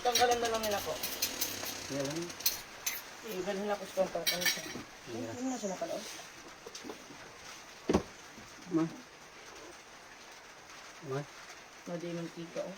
Tanggalan na lang nila ko. Yan lang. Ibalhin ako sa pangkalan siya. Hindi na siya nakalaos. Ma. Ma. Madi yung tika oh.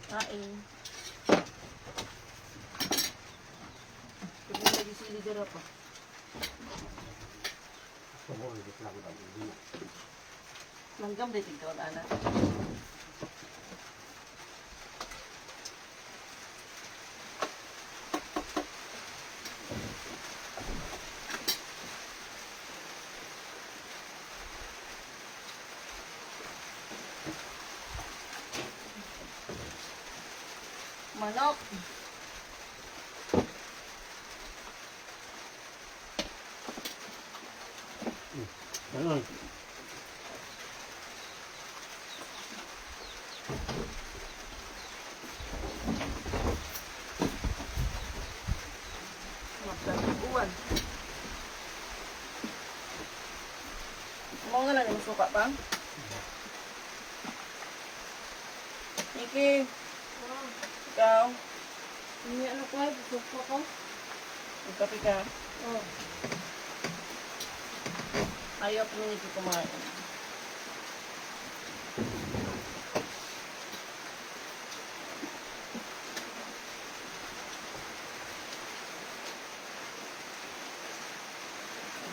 Kain. Kung lagi sili dira pa. Langgam dito ikaw na anak. Manok. Ganun. Magkakaguan. Mau nga lang yung suka pa? Iki. Ikaw. Hindi ano ko ay suka ko. Magkape ka. Oh. Ayaw ko nito kumain.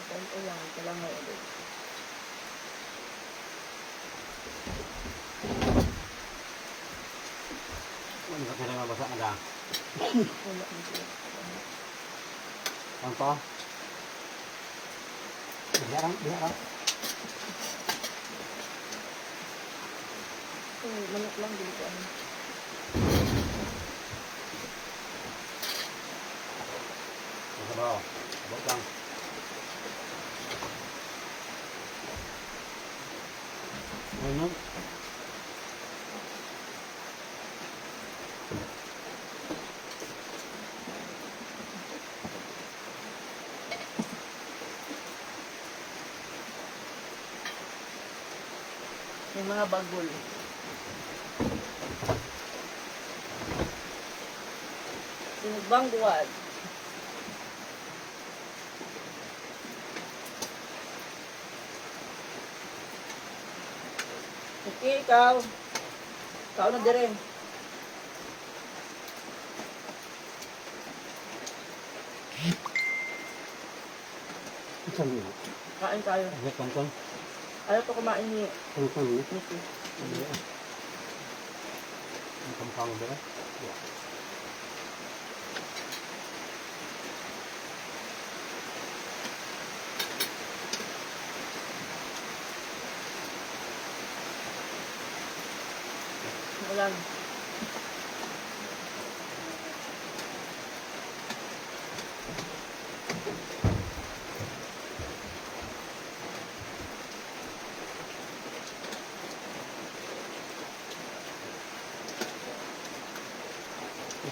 Ito lang. Ito lang may ulit. Ano ka kaya mabasa na lang? Wala ang sila. Ano to? Biarang, biarang. Manok lang dito. Ano ba? Abot lang. Ano? Yung mga bagol. Sinugbang duwad. Okay, ikaw. Ikaw na dire. Isang mo. Kain tayo. Agad lang to. Ayaw ko kumain ni Ano to? Nicky. Ang kampang ba? Yeah. Ulan.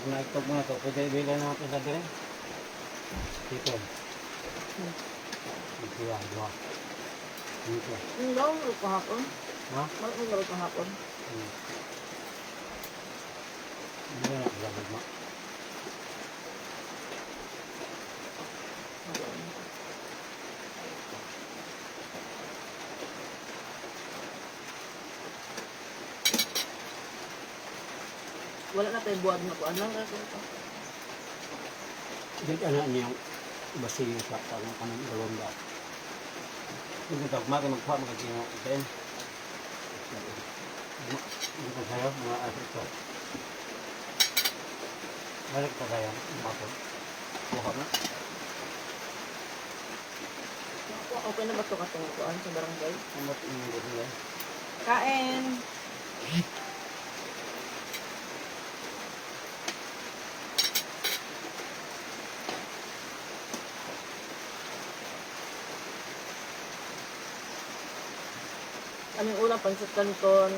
Naitog mo na to. Pwede ibigay natin sa dire. Dito. Dito yan. Dito. Dito. Yung daw mo kahapon. Ha? Bakit mo gawin kahapon? Hindi na nakagabag mo. Wala na tayo buwad na po. Ano lang kasi ito? Dito na niyang basiyo sa parang kanang galonda. Hindi ka kumain magpa magkakino. Okay? Hindi ko sa'yo mga aso ito. Balik pa sa'yo. Umapo. Buka na. Okay na ba ito katungkuan sa barangay? Ang ba't yung gusto nila? Kain! Aming ulam, pancit canton.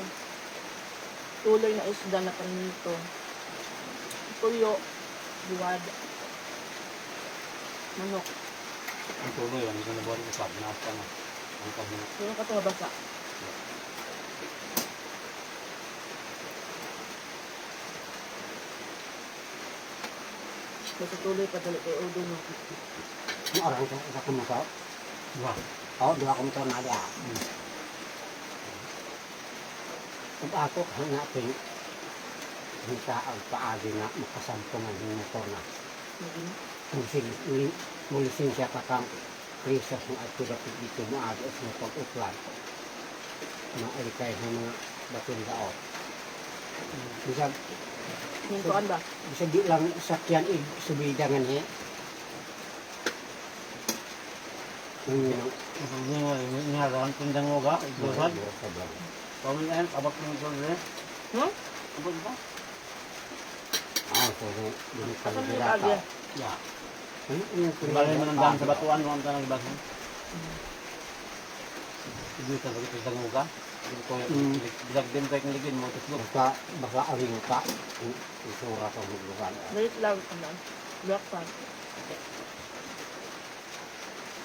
Tuloy na isda na panito. Tuyo. Buwad. Manok. Ang tuloy, ang isang nabuhan ko sabi na asa na. Ang paghinap. Yung katong basa. Basta tuloy pa dali kay Udo no. Ang araw ko, isa ko mo sa? Diba? Oo, diba ko mo sa nali ah. Pag ako, kaya natin, hindi ang paagi na makasampungan ng motor na. Naging. Mulisin siya kakang krisas ng at dapat dito maaga sa pag-uplan. Maalikay ng mga batong dao. Bisa Yung tuan ba? di lang sakyan subidangan he. Ini ngaran pindang oga, dosan. Kami en abak ng dole. Hmm? Abak ba? Ah, so ini Asan kalau yung agya? Ya. Ini Balik menendang sa batuan mo ang tanang ibasan. Ibu sa bagay pindang oga. Ito bilag din tayo kong ligin mo. Baka aring ka. Isura sa huglugan. Dalit lang ito na. Black pan.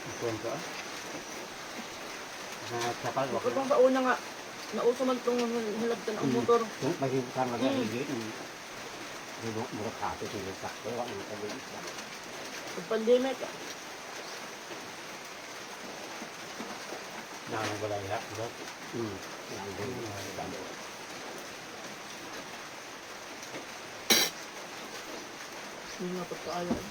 Ito ang ka. Kapal Ito pang pauna nga. Nauso man itong hilabtan ang motor. Kung magiging magiging murah hati sila sa kaya ang sabihin. Pag pandemic. Nanang balay ha. Yang din damo. Hindi nga pagkaayon.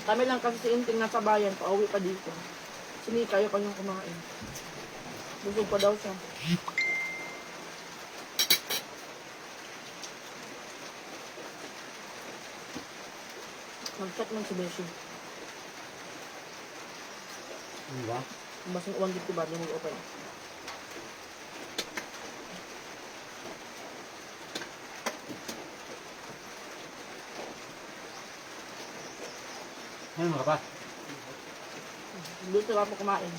Kami lang kasi si Inting nasa bayan, pauwi pa dito. Sinika kayo kanyang kumain. Busog pa daw siya. Mag-chat man si Beshi. Ano ba? Basing uwan dito ba? Di mag-open. Ano mga kapal? Doon sila po kumain.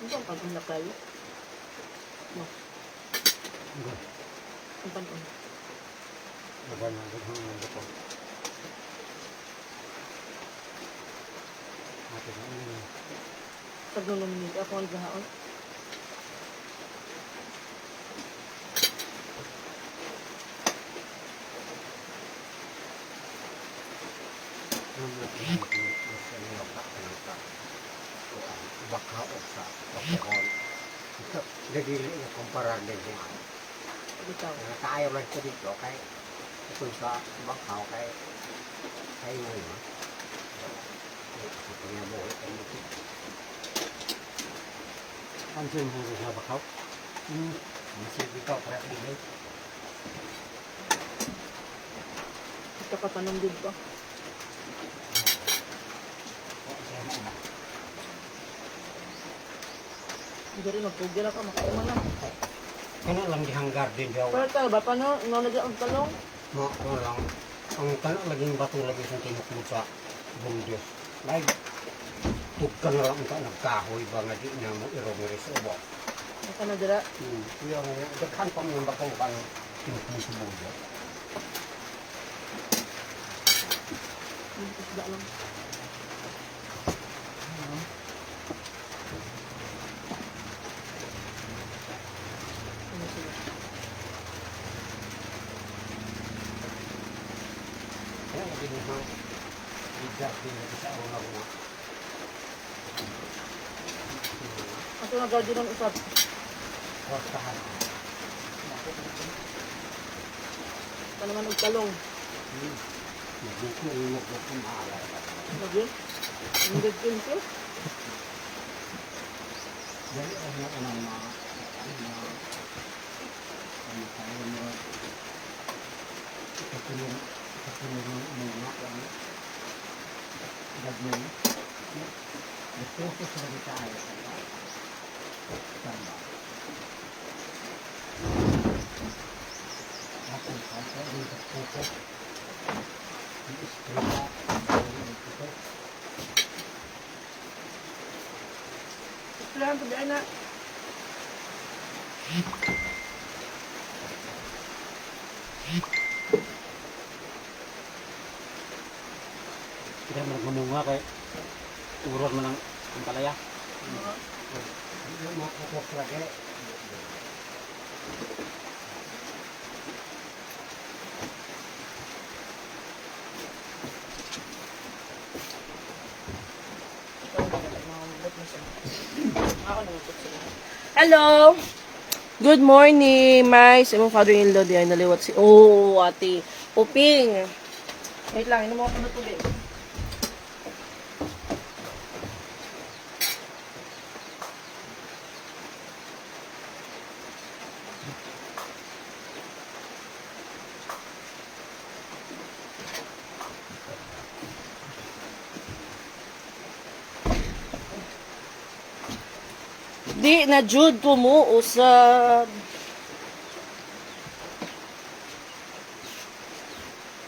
Ano ang pag-unlak tayo? No. Ang pag-unlak. Magal na gagawin ng gato. Natin na ano. Pag nung ako ang gahaon. Baka o sa bakon. Jadi kumparan din din. Bitaw. Tayo man ko dito kay ito sa bakaw kay ngayon. Ito nga buhay ko dito. Ang sin mo sa bakaw? Masih ikaw para dito. Ito katanong din ko. Hindi rin magpugil ako, makaiman na. Kano lang dihanggar din daw. Pero tayo ba, paano nalagyan ang talong? No, lang. Ang kano laging bato lagi sa tinukod sa bundes. Like, tukang lang ka nagkahoy ba nga di na mo irong sa ubo. Naka na dira. Yung daghan pa mo yung bato kang tinukod sa bundes. Isda lang. Ano sila? Kaya lagi nyo bigat din lagi sa una-una. Ato na gadi ng usap. Kortahan. Ito naman ang talong. Nagbuko yung magbuko maalar. Lagi? Ang gagawin ko. Jadi orang mga tayo mo katulong ng mga gagawin. Nagpuso sa mga tayo. Tama. Ako, ako, dito puso. Ang istrita. Kailangan ko dyan na. Kaya magmamunga kay urot man ang palaya. Hindi mo kapos lagi. Hello! Good morning, my imong father-in-law di ay naliwat si... Oh, ate. Uping! Wait lang, inom ako na tubig. Di na jud ko mo usab.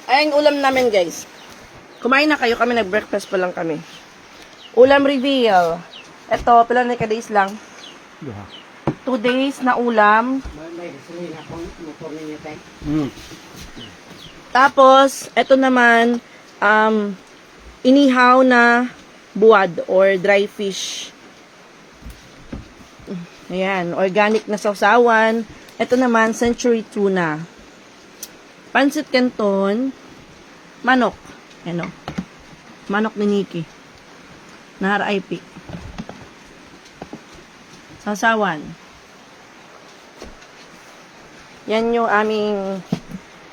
Ay, ang ulam namin, guys. Kumain na kayo, kami nag-breakfast pa lang kami. Ulam reveal. Ito, pila na ka-days lang. 2 days na ulam. May gasolina akong motor ninyo tayo. Tapos, ito naman, inihaw na buwad or dry fish. Ayan, organic na sausawan. Ito naman, century tuna. Pansit canton, manok. Ano? Manok ni Nikki. Na RIP. Sausawan. Yan yung aming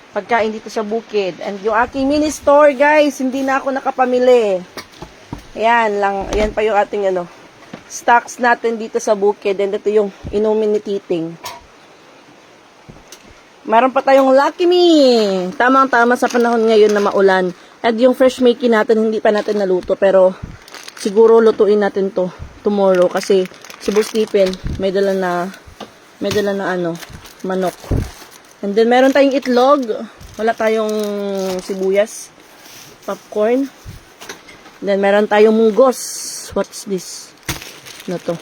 pagkain dito sa bukid. And yung aking mini store, guys, hindi na ako nakapamili. Ayan lang, ayan pa yung ating stocks natin dito sa bukid. And ito yung inumin ni Titing. Meron pa tayong Lucky Me. Tamang-tama sa panahon ngayon na maulan. At yung fresh making natin, hindi pa natin naluto. Pero siguro lutuin natin to tomorrow. Kasi si Boss Stephen, may dala na manok. And then meron tayong itlog. Wala tayong sibuyas. Popcorn. And then meron tayong munggos. What's this? Ano to?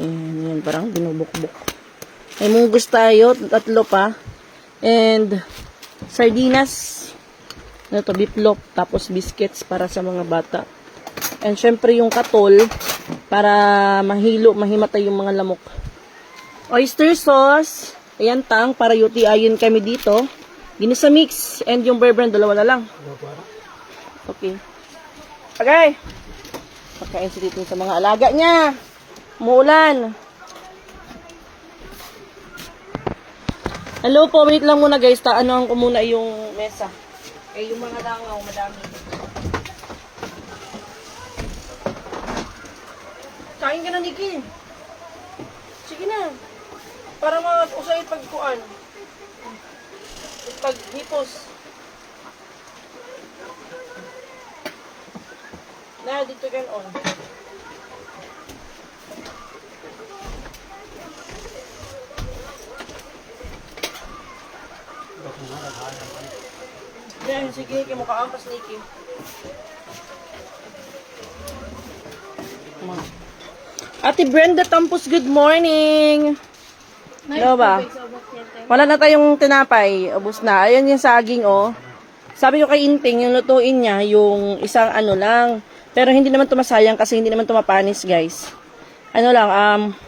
Yan, parang binubukbuk. May munggos tayo, 3 pa. And sardinas. Ano to, biplop. Tapos biscuits para sa mga bata. And syempre yung katol para mahimatay yung mga lamok. Oyster sauce. Ayan tang, para UTI-in kami dito. Ginisa mix. And yung Bear Brand, 2 na lang. Okay. Okay. Pagkain si dito sa mga alaga niya. Muulan. Hello po, wait lang muna guys. Taanoan ko muna yung mesa. Eh, yung mga langaw, madami. Kain ka na, Nikki. Sige na. Para mag-usay pagkuan. Paghipos. Na, dito kan on. Yan, sige, kaya mukha ampas, Nikki. Ate Brenda Tampos, good morning! Ano ba? Wala na tayong tinapay. Ubus na. Ayan yung saging, oh. Sabi ko kay Inting, yung lutuin niya, yung isang lang. Pero hindi naman tumasayang kasi hindi naman tumapanis, guys. Ano lang,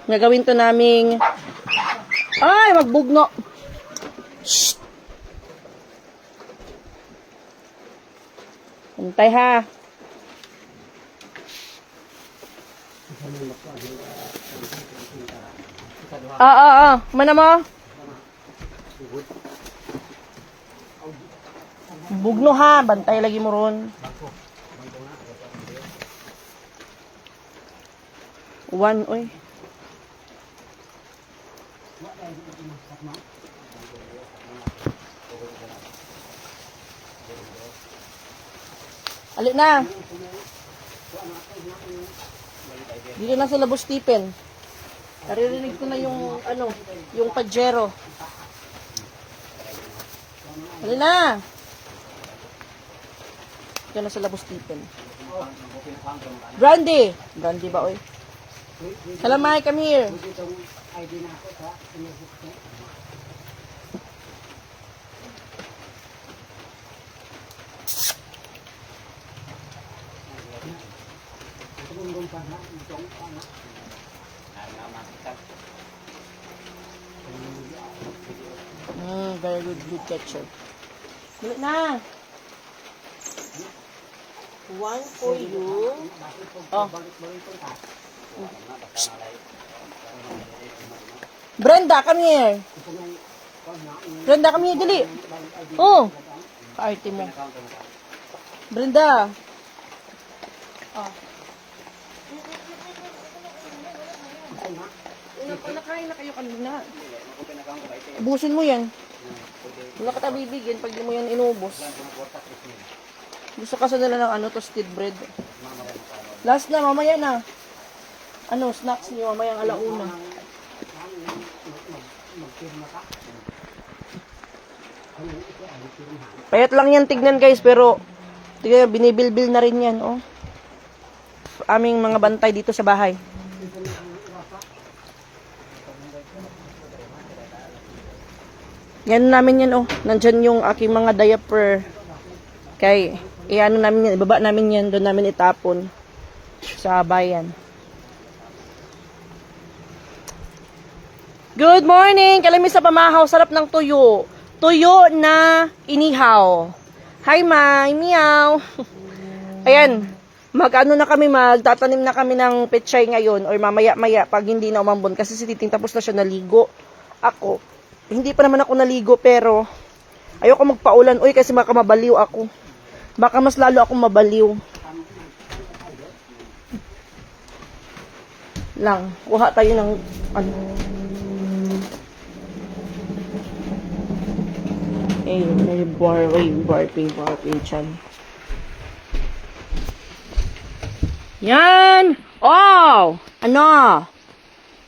gagawin to naming... Ay, magbugno! Shh! Hintay ha. Mana mo? Bugno ha, bantay lagi mo ron. 1, oy. Alik na. Dito na sa Labos Stephen. Naririnig ko na yung, ano, yung Pajero. Hali na! Dito na sa Labos Stephen. Brandy! Brandy ba, oy? Salamay, come here. Itong ID na ako sa sinusukso. Itong pa na, itong pa na. Very good, good catcher. Dali na! One for you. Oh. Brenda, come here. Brenda, come here, dali. Oh. Kaarte mo. Brenda. Oh. Nakain na kayo kanina. Ubusin mo yan. Wala ka bibigyan pag di mo yan inubos. Gusto ka sa nila ng ano, toasted bread. Last na, mamaya na. Ano, snacks niyo mamayang alauna. Payat lang yan tignan guys, pero tignan, binibilbil na rin yan, oh. Aming mga bantay dito sa bahay. Yan namin yan, oh. Nandyan yung aking mga diaper. Kay, ano namin yan, ibaba namin yan, doon namin itapon sa bayan. Good morning! Kalamis sa pamahaw, sarap ng tuyo. Tuyo na inihaw. Hi, Mai! Meow! Ayan, magtatanim na kami ng pechay ngayon or mamaya-maya pag hindi na umambon kasi si Titing tapos na siya naligo. Ako, hindi pa naman ako naligo pero ayoko magpaulan. Uy, kasi baka mabaliw ako. Baka mas lalo akong mabaliw. Lang, kuha tayo ng ano. Eh, may barping chan. Yan! Oh! Ano?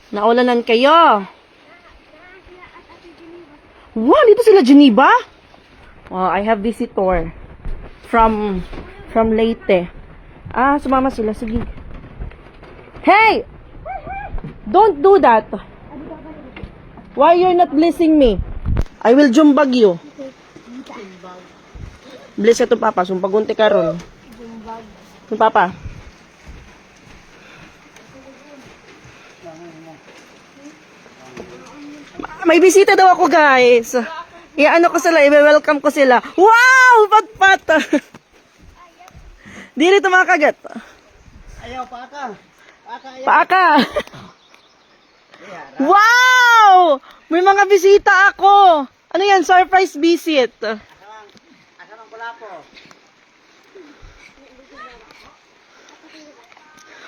Naulanan kayo? Wow, dito sila Geneva? Oh, I have visitor from Leyte. Ah, sumama sila. Sige. Hey! Don't do that. Why you're not blessing me? I will jumbag you. Bless ka to papa. Sumpagunti ka ron. Yung papa. May bisita daw ako guys. I-ano ko sila. I-welcome ko sila. Wow! Pat-pat! Di rito mga kagat. Ayaw, paaka. Paaka! Wow! May mga bisita ako. Ano yan? Surprise visit. Asa ng kulapo?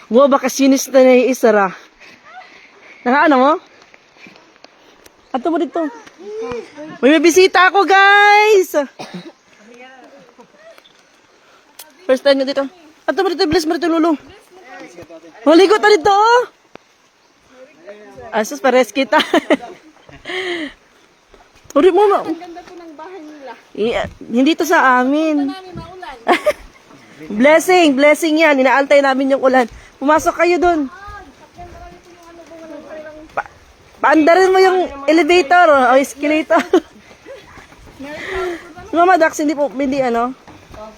Wow, bakasyonis na naiisara. Ano mo? Ato mo dito. May bisita ako, guys! First time na dito. Ato mo dito, bless mo dito, Lulu. Maligot na dito, oh! Asus, pares kita. Uri mo, Ang ganda po ng bahay nila. hindi to sa amin. Namin maulan. Blessing yan. Inaantay namin yung ulan. Pumasok kayo dun. Paandarin mo yung elevator o escalator. Mama Dax, hindi ano?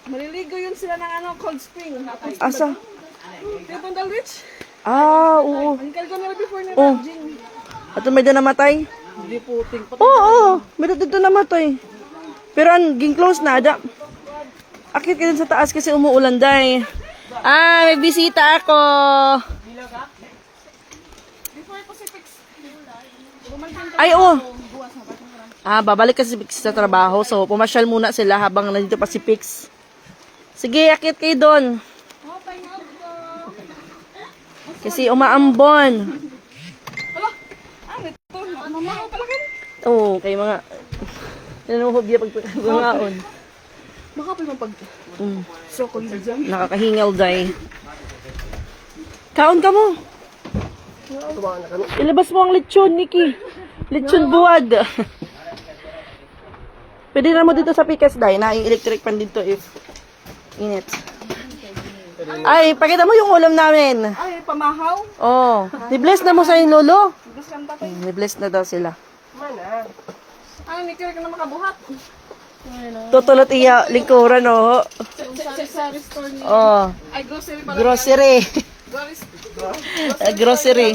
Maliligo yun sila ng cold spring. Asa? Pundal Ridge. Ah, oo. Ang kalgo nila before nila. Oh. Ato may na namatay? Hindi puting. Oo, may dito namatay. Pero ang ging close na, ada. Akit ka din sa taas kasi umuulan, day. Ah, may bisita ako. Before Pacific. Ay, oo. Ah, babalik kasi sa trabaho. So, pumasyal muna sila habang nandito pa si Pix. Sige, akit kayo doon. Oh, pineapple. Kasi umaambon. Ito, mamahaw pala kayo. Oo, kay mga... Nanuhobya pagpagkaon. Baka pa yung pag... Mm. So, kung dyan. Nakakahingal, day. Kaon ka mo. Ilabas mo ang lechon, Nikki. Lechon buwad. Pwede na mo dito sa Pikas Day. Na yung electric pan dito if init. Ay, pakita mo yung ulam namin. Ay, pamahaw. Oh, ni-bless na mo sa yung lolo. Gusto kang tatay. Ni-bless na daw sila. Ay, may kira ka na makabuhat. Tutulot iya lingkuran, oh. Sa store niya. Oh, Ay, grocery pala. grocery. Grocery.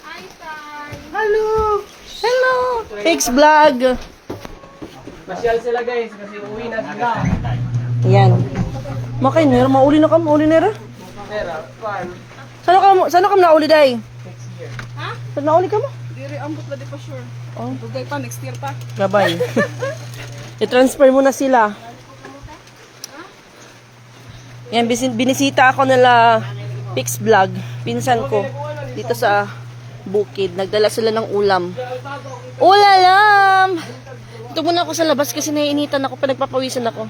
Hi, Tay. Hello. Hello. Pigs vlog. Pasyal sila guys, kasi uwi na sila. Yan. Makay nera, mauli na ka, mauli nera. Tera, fun. Saan ka nauli, day? Ha? Saan nauli ka mo? Diri, ambot na di pa sure. Oh. Dugay pa, next year pa. Gabay. I-transfer mo na sila. Yan, binisita ako nila Pix Vlog, pinsan ko, dito sa bukid. Nagdala sila ng ulam. Ulalam! Ito muna ako sa labas kasi naiinitan ako, pinagpapawisan ako.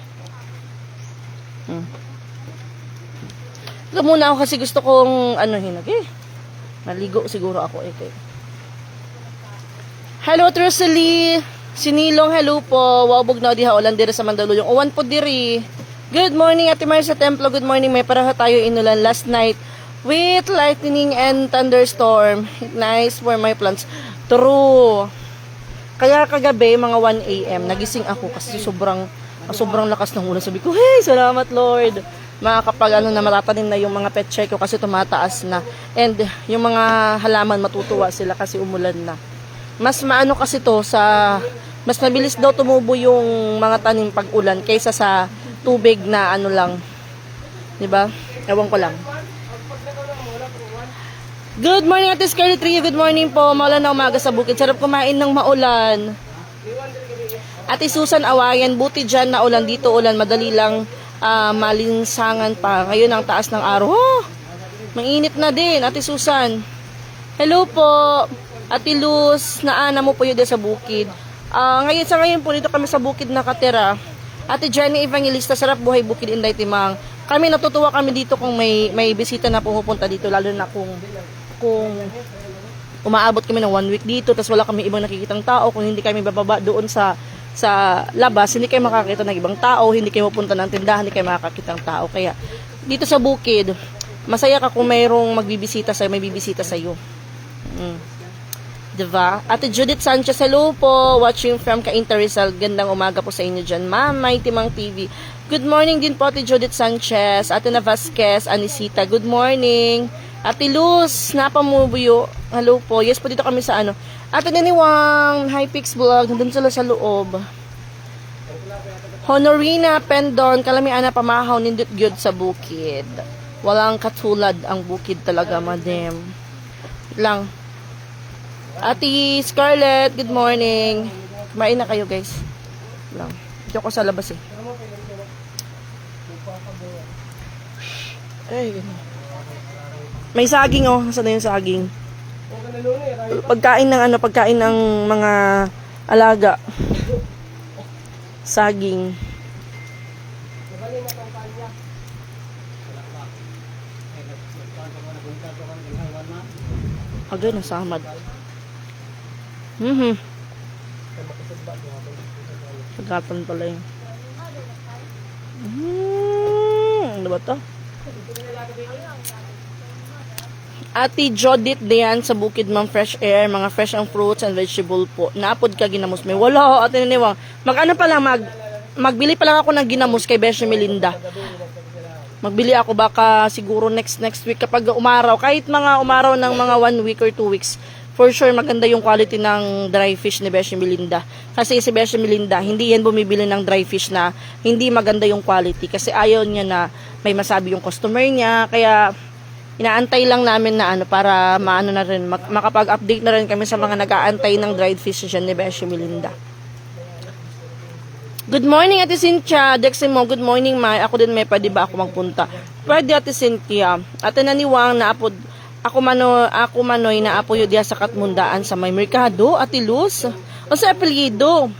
Ito muna ako kasi gusto kong, maligo siguro ako. Hello, Trusely! Sinilong, hello po. Wabog na diha ulan diri sa Mandaluyong. Uwan po diri. Good morning, Ate Marisa Templo. Good morning. May paraha tayo inulan last night with lightning and thunderstorm. Nice for my plants. True. Kaya kagabi, mga 1 a.m., nagising ako kasi sobrang lakas ng ulan. Sabi ko, hey, salamat Lord. Makakapag na matatanim na yung mga petchay ko kasi tumataas na. And yung mga halaman matutuwa sila kasi umulan na. Mas maano kasi to mas mabilis daw tumubo yung mga tanim pag ulan kaysa sa tubig na ano lang. 'Di ba? Ewan ko lang. Good morning, Ate Scarlett Rio. Good morning po. Maulan na umaga sa bukid. Sarap kumain ng maulan. Ate Susan Awayan, buti dyan na ulan. Dito ulan, madali lang malinsangan pa. Ngayon ang taas ng araw. Oh, mainit na din, Ate Susan. Hello po, Ate Luz. Naana mo po yun sa bukid. Ngayon po dito kami sa bukid nakatira. Ate Jenny Evangelista, sarap buhay bukid Inday Timang. Kami natutuwa kami dito kung may bisita na pumupunta dito, lalo na kung umaabot kami ng 1 week dito, tapos wala kami ibang nakikitang tao. Kung hindi kami bababa doon sa labas, hindi kayo makakita ng ibang tao, hindi kayo pupunta ng tindahan, hindi kayo makakakitang tao. Kaya dito sa bukid, masaya ka kung mayroong magbibisita sa'yo, may bibisita sa'yo. Diba? Ate Judith Sanchez, hello po. Watching from Cainta Rizal. Gandang umaga po sa inyo dyan. Ma'am, May Timang TV. Good morning din po, Ate Judith Sanchez. Ate Na Vasquez, Anisita. Good morning. Ate Luz, napamubuyo. Hello po. Yes po, dito kami sa ano. Ate Niniwang, Hi Pix Vlog. Nandun sila sa loob. Honorina Pendon, Kalamiana Pamahaw, nindot gyud sa bukid. Walang katulad ang bukid talaga, madam. Lang. Ate Scarlett, good morning. Kumain na kayo, guys. Lang. Dito ko sa labas eh. Ay, ganun. May saging oh. Saan na yung saging? Pagkain ng mga alaga. Saging. Agay na samad. Pagkatan pala yun. Ano ba to? Ate Jodit Dian sa Bukid Ma'am Fresh Air, mga fresh ang fruits and vegetable po. Naapod ka ginamos may. Wala, Ate Niniwang. Mag-ano pa lang, magbili pa lang ako ng ginamos kay Beshi Melinda. Magbili ako baka siguro next week kapag umaraw. Kahit mga umaraw ng mga 1 week or 2 weeks. For sure, maganda yung quality ng dry fish ni Beshi Melinda. Kasi si Beshi Melinda, hindi yan bumibili ng dry fish na hindi maganda yung quality. Kasi ayaw niya na may masabi yung customer niya. Kaya inaantay lang namin na para maano na rin, makapag-update na rin kami sa mga nag-aantay ng dried fish dyan ni Beshi Melinda. Good morning, Ate Cynthia. Deximo, good morning, May. Ako din may pwede ba ako magpunta? Pwede, Ate Cynthia. Ate Naniwang, ako manoy na apoyo diya sa Katmundaan sa may merkado. Ate Luz, o sa apelyido.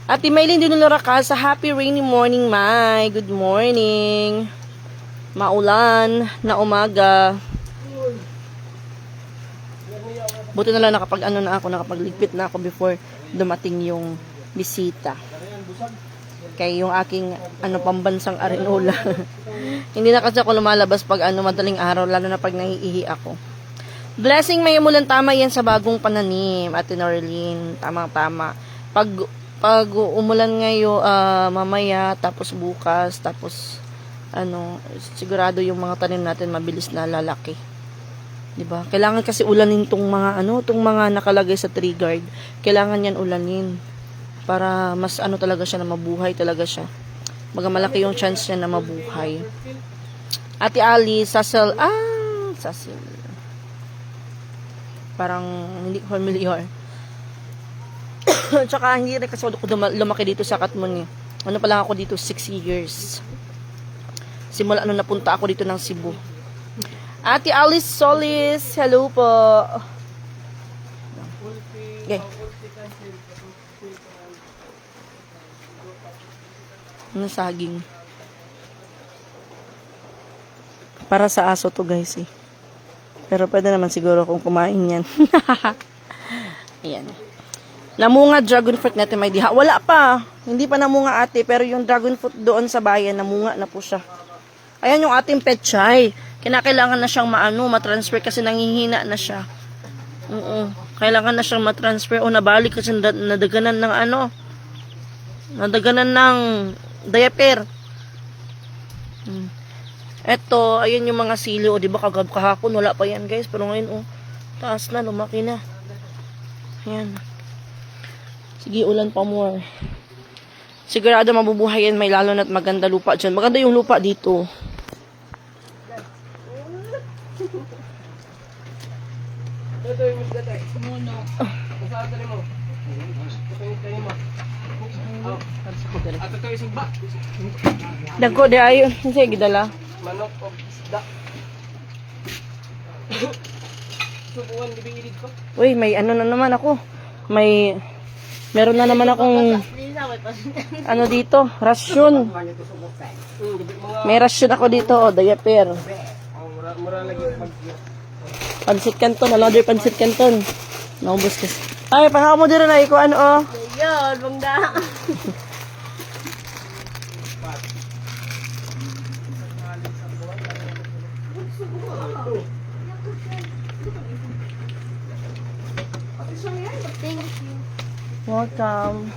Ate Maylin Dinularacal sa happy rainy morning, May. Good morning. Maulan na umaga. Buti na lang nakapagligpit na ako before dumating yung bisita. Kay yung aking pambansang arenola. Hindi na kasi ako lumalabas pag madaling araw, lalo na pag nahiihi ako. Blessing, may umulan, tama yan sa bagong pananim, Ate Norlene. Tama. Pag umulan ngayon, mamaya, tapos bukas, tapos sigurado yung mga tanim natin mabilis na lalaki. 'Di ba? Kailangan kasi ulanin tong mga nakalagay sa tree guard. Kailangan yan ulanin para mas talaga siya na mabuhay talaga siya. Malaki yung chance niya na mabuhay. Ate Ali, Sassel. Parang hindi ko familiar. Tsaka hindi rin kasi ako lumaki dito sa Katmon eh. Pa lang ako dito 6 years. Simula napunta ako dito ng Cebu. Ate Alice Solis, hello po. Okay. Saging. Para sa aso to guys eh. Pero pwede naman siguro kung kumain yan. Ayan. Namunga dragon fruit natin may diha. Wala pa. Hindi pa namunga ate. Pero yung dragon fruit doon sa bayan, namunga na po siya. Ayan yung ating petchay. Kinakailangan na siyang matransfer kasi nanghihina na siya. Kailangan na siyang matransfer o nabalik kasi nadaganan ng nadaganan ng diaper. Eto, ayan yung mga sili. O, diba kahapon wala pa yan guys. Pero ngayon, taas na, lumaki na. Ayan. Sige, ulan pa more. Sigurado mabubuhay yan. May lalo na't maganda lupa dyan. Maganda yung lupa dito. Ito yung misda tayo. Muno. Kung saan tayo mo? Ito yung tayo mo. At ito yung sigba. Dagko de ayon. Sige, gidala. Manok o isda. Subukan, libing-ilid ko. Uy, may na naman ako. Meron na naman akong dito, rasyon. May rasyon ako dito, diaper. Mura lagi pag Pansit Canton, another Pansit Canton. Naubos kasi. Ay, pangako mo din na iko Yun, bangda. Welcome.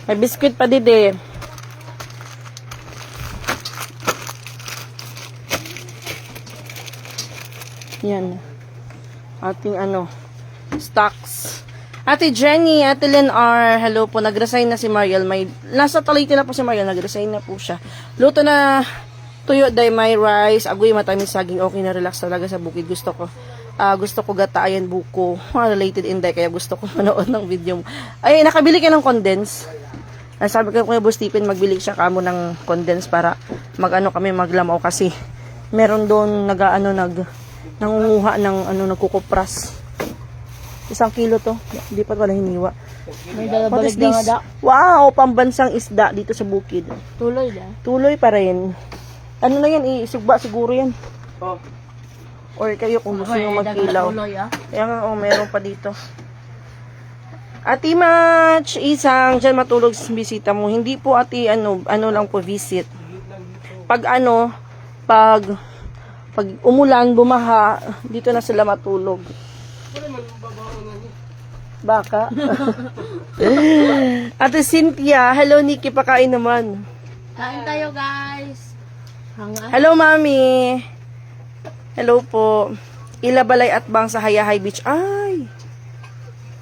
May biscuit pa dide. Yan. Ating stocks. Ate Jenny, Ate Lenar, hello po. Nag-resign na si Mariel. Nasa Talite na po si Mariel. Nag-resign na po siya. Luto na tuyo day may rice. Agoy matamis saging. Okay na, relax talaga sa bukid. Gusto ko gatayan buko. Related inday. Kaya gusto ko manood ng video mo. Ay, nakabili ka ng condense. Sabi ko kay Boss Stephen, magbili siya kamo ng condense para kami maglamaw kasi meron doon nangunguha ng nagkukupras. 1 kilo to. Hindi pa wala hiniwa. What is this? Wow, pambansang isda dito sa bukid. Tuloy na. Tuloy pa rin. Ano na yan? Isugba siguro yan. Oh. Or kayo kung gusto nyo magkilaw. Kaya nga, meron pa dito. Ati Match, isang dyan matulog sa bisita mo. Hindi po ati, lang po visit. Pag umulan, bumaha, dito na sila matulog. Baka. Ate Cynthia, hello Nikki, pakain naman. Kain tayo, guys. Hello Mami. Hello po. Ilabalay at bang sa Hayahay Beach. Ay!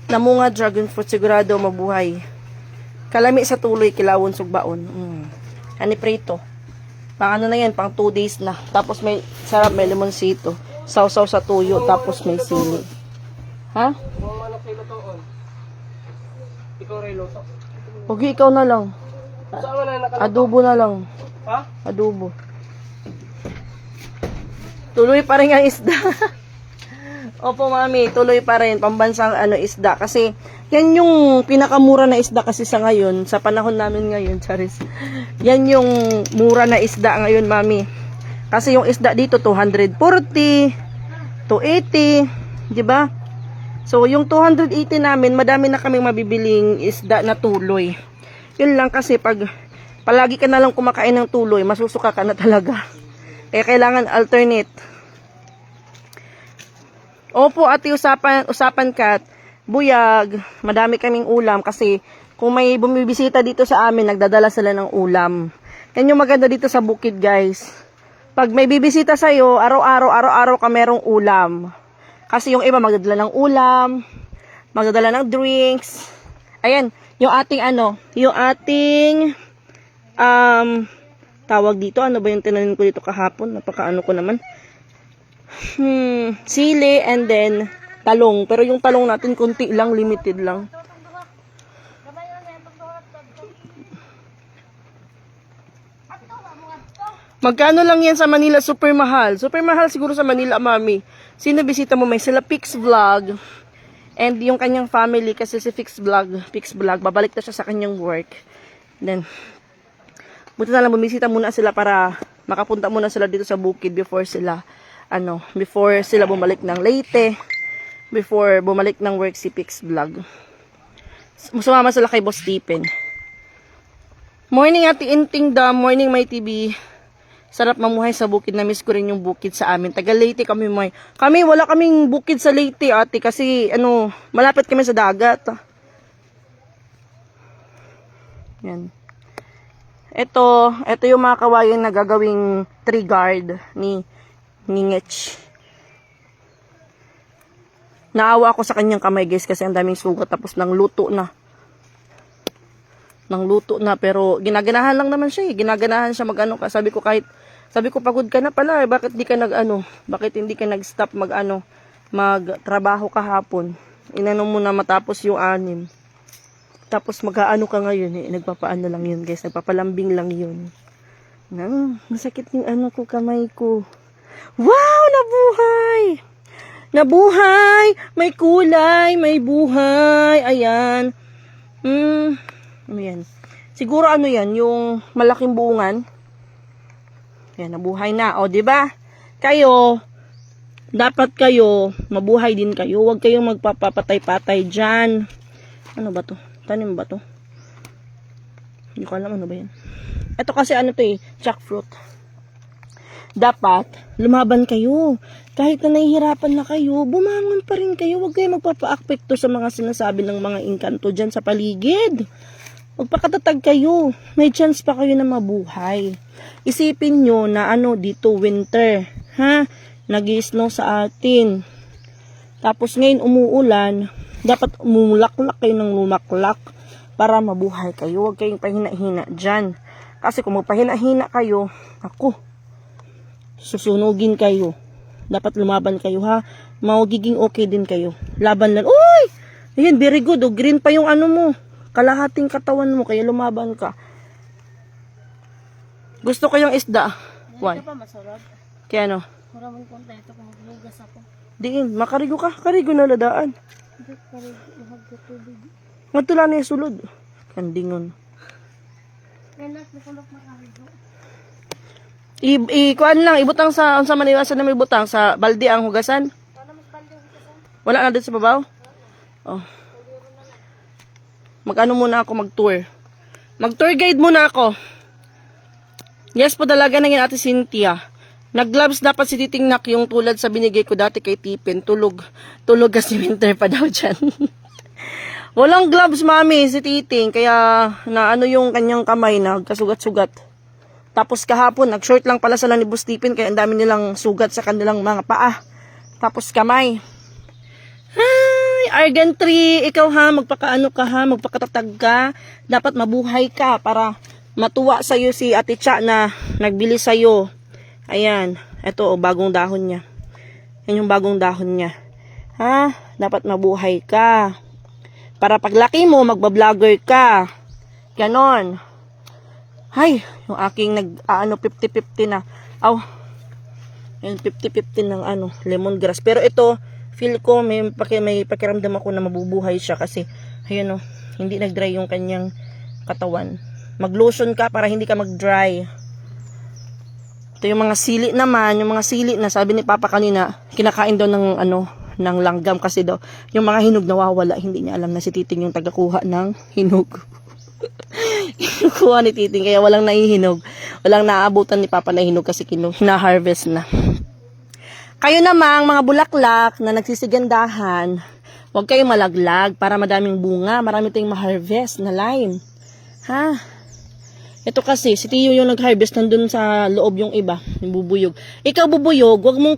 Namunga dragon fruit, sigurado mabuhay. Kalami sa tuloy, kilawon sugbaon. Hani prito. Pang na yan, pang 2 days na. Tapos may sarap, may limonsito. Sausaw sa tuyo, tapos may sili. Ha? Kung manok kilo to on. Ikaw rin loto. Huwag ikaw na lang. Saan mo na Adobo na lang. Ha? Adobo. Tuloy pa rin ang isda. Opo, Mami, tuloy pa rin. Pambansang isda. Kasi, yan yung pinakamura na isda kasi sa ngayon. Sa panahon namin ngayon, Charis. Yan yung mura na isda ngayon, Mami. Kasi yung isda dito 240, 280, di ba? So yung 280 namin, madami na kaming mabibiling isda na tuloy. Yun lang kasi pag palagi ka na lang kumakain ng tuloy, masusuka ka na talaga. Kaya kailangan alternate. Opo, ate, usapan Kat, buyag, madami kaming ulam kasi kung may bumibisita dito sa amin, nagdadala sila ng ulam. Yan yung maganda dito sa bukid, guys. Pag may bibisita sa'yo, araw-araw ka merong ulam. Kasi yung iba magdadala ng ulam, magdadala ng drinks. Ayan, yung ating tawag dito, ano ba yung tinanin ko dito kahapon? Napakaano ko naman. Sili and then talong. Pero yung talong natin konti lang, limited lang. Magkano lang yan sa Manila? Super mahal. Super mahal siguro sa Manila, mami. Sino bisita mo? May sila Pix Vlog. And yung kanyang family, kasi si Pix Vlog, babalik na siya sa kanyang work. Then, buti na lang bumisita muna sila para makapunta muna sila dito sa bukid before sila bumalik ng Leyte, before bumalik ng work si Pix Vlog. Sumama sila kay Boss Stephen. Morning, Ate Inting Dam. Morning, my TV. Sarap mamuhay sa bukid. Na-miss ko rin yung bukid sa amin. Taga Leyte kami, Moy. Kami, wala kaming bukid sa Leyte, ate. Kasi, malapit kami sa dagat. Yan. Ito yung mga kawayan na gagawing tree guard ni Ngech. Naawa ako sa kanyang kamay, guys, kasi ang daming sugat. Tapos nang luto na. Pero ginaganahan lang naman siya, eh. Ginaganahan siya mag-ano ka. Sabi ko pagod ka na pala, eh. Bakit hindi ka nag-stop magtrabaho kahapon? Inano mo na matapos yung 6. Tapos mag-aano ka ngayon, eh. Nagpapaano lang yun, guys. Nagpapalambing lang yun. Masakit yung kamay ko. Wow, nabuhay! May kulay, may buhay. Ayan. Ayan. Siguro yan, yung malaking bungan. Ayan, nabuhay na. O, diba? Dapat kayo, mabuhay din kayo. Huwag kayong magpapatay-patay dyan. Ano ba to? Tanim ba to? Hindi ko alam ano ba yan. Ito kasi jackfruit. Dapat, lumaban kayo. Kahit na nahihirapan na kayo, bumangon pa rin kayo. Huwag kayong magpapa-apekto sa mga sinasabi ng mga engkanto dyan sa paligid. Magpakatatag kayo. May chance pa kayo na mabuhay. Isipin nyo na dito winter. Ha? Nag-i-snow sa atin. Tapos ngayon umuulan. Dapat umulaklak kayo ng lumaklak para mabuhay kayo. Huwag kayong pahina-hina dyan. Kasi kung magpahina-hina kayo, susunugin kayo. Dapat lumaban kayo, ha? Magiging okay din kayo. Laban lang. Uy! Ayan, very good. Green pa yung mo. Kalahating katawan mo, kaya lumaban ka. Gusto ko yung isda. Why? Ito pa masarap. Kaya Maraming kontento kung maglugas ako. diin, makarigo ka. Karigo na ladaan. Hindi pa rin magkatubig. Matula na yung sulod. Kandingon. Kailan nakulok makarigo. Kuan lang, ibutang sa Manila sa namin ibutang sa balde ang hugasan. Wala na din sa babaw. Oh. Mag-ano muna ako mag-tour. Mag-tour guide muna ako. Yes po, dalaga na yan, Ate Cynthia. Nag-gloves dapat si Titing Nak yung tulad sa binigay ko dati kay Tipin. Tulog kasi winter pa daw dyan. Walang gloves, mami, si Titing. Kaya yung kanyang kamay na kasugat-sugat. Tapos kahapon, nag-short lang pala sila ni Boss Tipin. Kaya ang dami nilang sugat sa kanilang mga paa. Tapos kamay. Hi, Argan Tree. Ikaw magpakaano ka magpakatatag ka. Dapat mabuhay ka para matuwa sa'yo si Ate Cha na nagbili sa'yo. Ayan. Ito, bagong dahon niya. Yan yung bagong dahon niya. Dapat mabuhay ka. Para paglaki mo, magbablogger ka. Ganon. Hay, yung aking 50-50 na. Yan, 50-50 ng lemongrass. Pero ito, feel ko may pakiramdam ako na mabubuhay siya kasi, ayun hindi nag-dry yung kanyang katawan. Mag-lotion ka para hindi ka mag-dry. Ito yung mga sili naman, yung mga sili na sabi ni Papa kanina, kinakain daw ng ng langgam kasi daw yung mga hinog nawawala. Hindi niya alam na si Titing yung tagakuha ng hinog. Kinukuha ni Titing kaya walang naihinog. Walang naaabutan ni Papa na hinog kasi hina-harvest na. Kayo namang mga bulaklak na nagsisigandahan, huwag kayong malaglag para madaming bunga, marami tayong ma-harvest na lime. Ha? Ito kasi, si Tiyo yung nag-harvest nandun sa loob yung iba, yung bubuyog. Ikaw bubuyog, wag mong,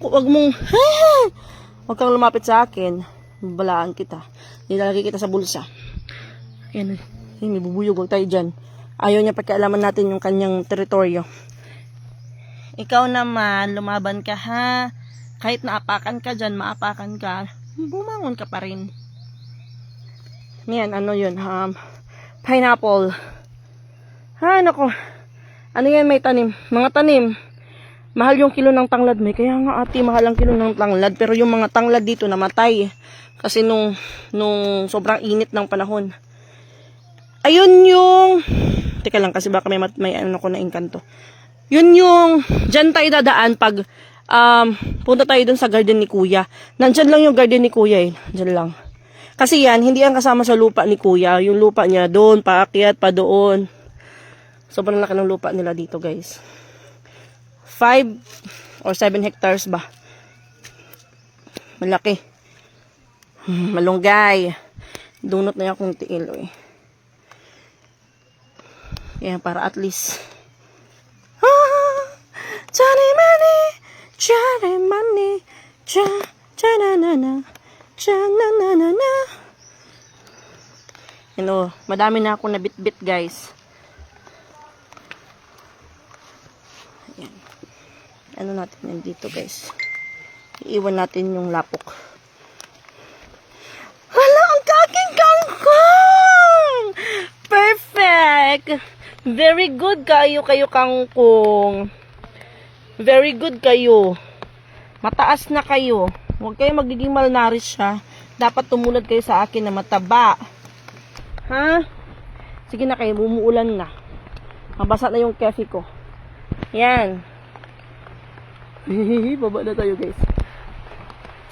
wag kang lumapit sa akin. Balaan kita. Nilalagay kita sa bulsa. Ayan, may bubuyog, wag tayo dyan. Ayaw niya pagkaalaman natin yung kanyang teritoryo. Ikaw naman, lumaban ka ha. Kahit naapakan ka dyan, maapakan ka, bumangon ka pa rin. Yan, ano yun? Pineapple. Ha, nako. Ano yan, may tanim. Mga tanim. Mahal yung kilo ng tanglad may. Kaya nga ate, mahal ang kilo ng tanglad. Pero yung mga tanglad dito namatay. Kasi nung sobrang init ng panahon. Ayun yung... Teka lang kasi baka may ano ko na engkanto. Yun yung... Diyan tayo dadaan pag... punta tayo dun sa garden ni Kuya. Nandyan lang yung garden ni Kuya eh. Diyan lang. Kasi yan, hindi yan kasama sa lupa ni Kuya. Yung lupa niya doon, paakyat, pa doon. Sobrang laki ng lupa nila dito guys. 5 or 7 hectares ba? Malaki. Malunggay. Dunot na yung akong tiil eh. Yan, para at least. Johnny Money, Johnny Money, Cha-na-na-na, Cha-na-na-na-na. Madami na akong nabit-bit guys. Ayan. Ano natin yan dito guys. Iiwan natin yung lapok. Hala, ang kaking kangkong! Perfect! Very good kayo kangkong. Very good kayo. Mataas na kayo. Huwag kayo magiging malnourished ha. Dapat tumulad kayo sa akin na mataba. Ha? Sige na kayo, bumuulan na. Mabasa na yung kefi ko. Yan. Baba na tayo guys.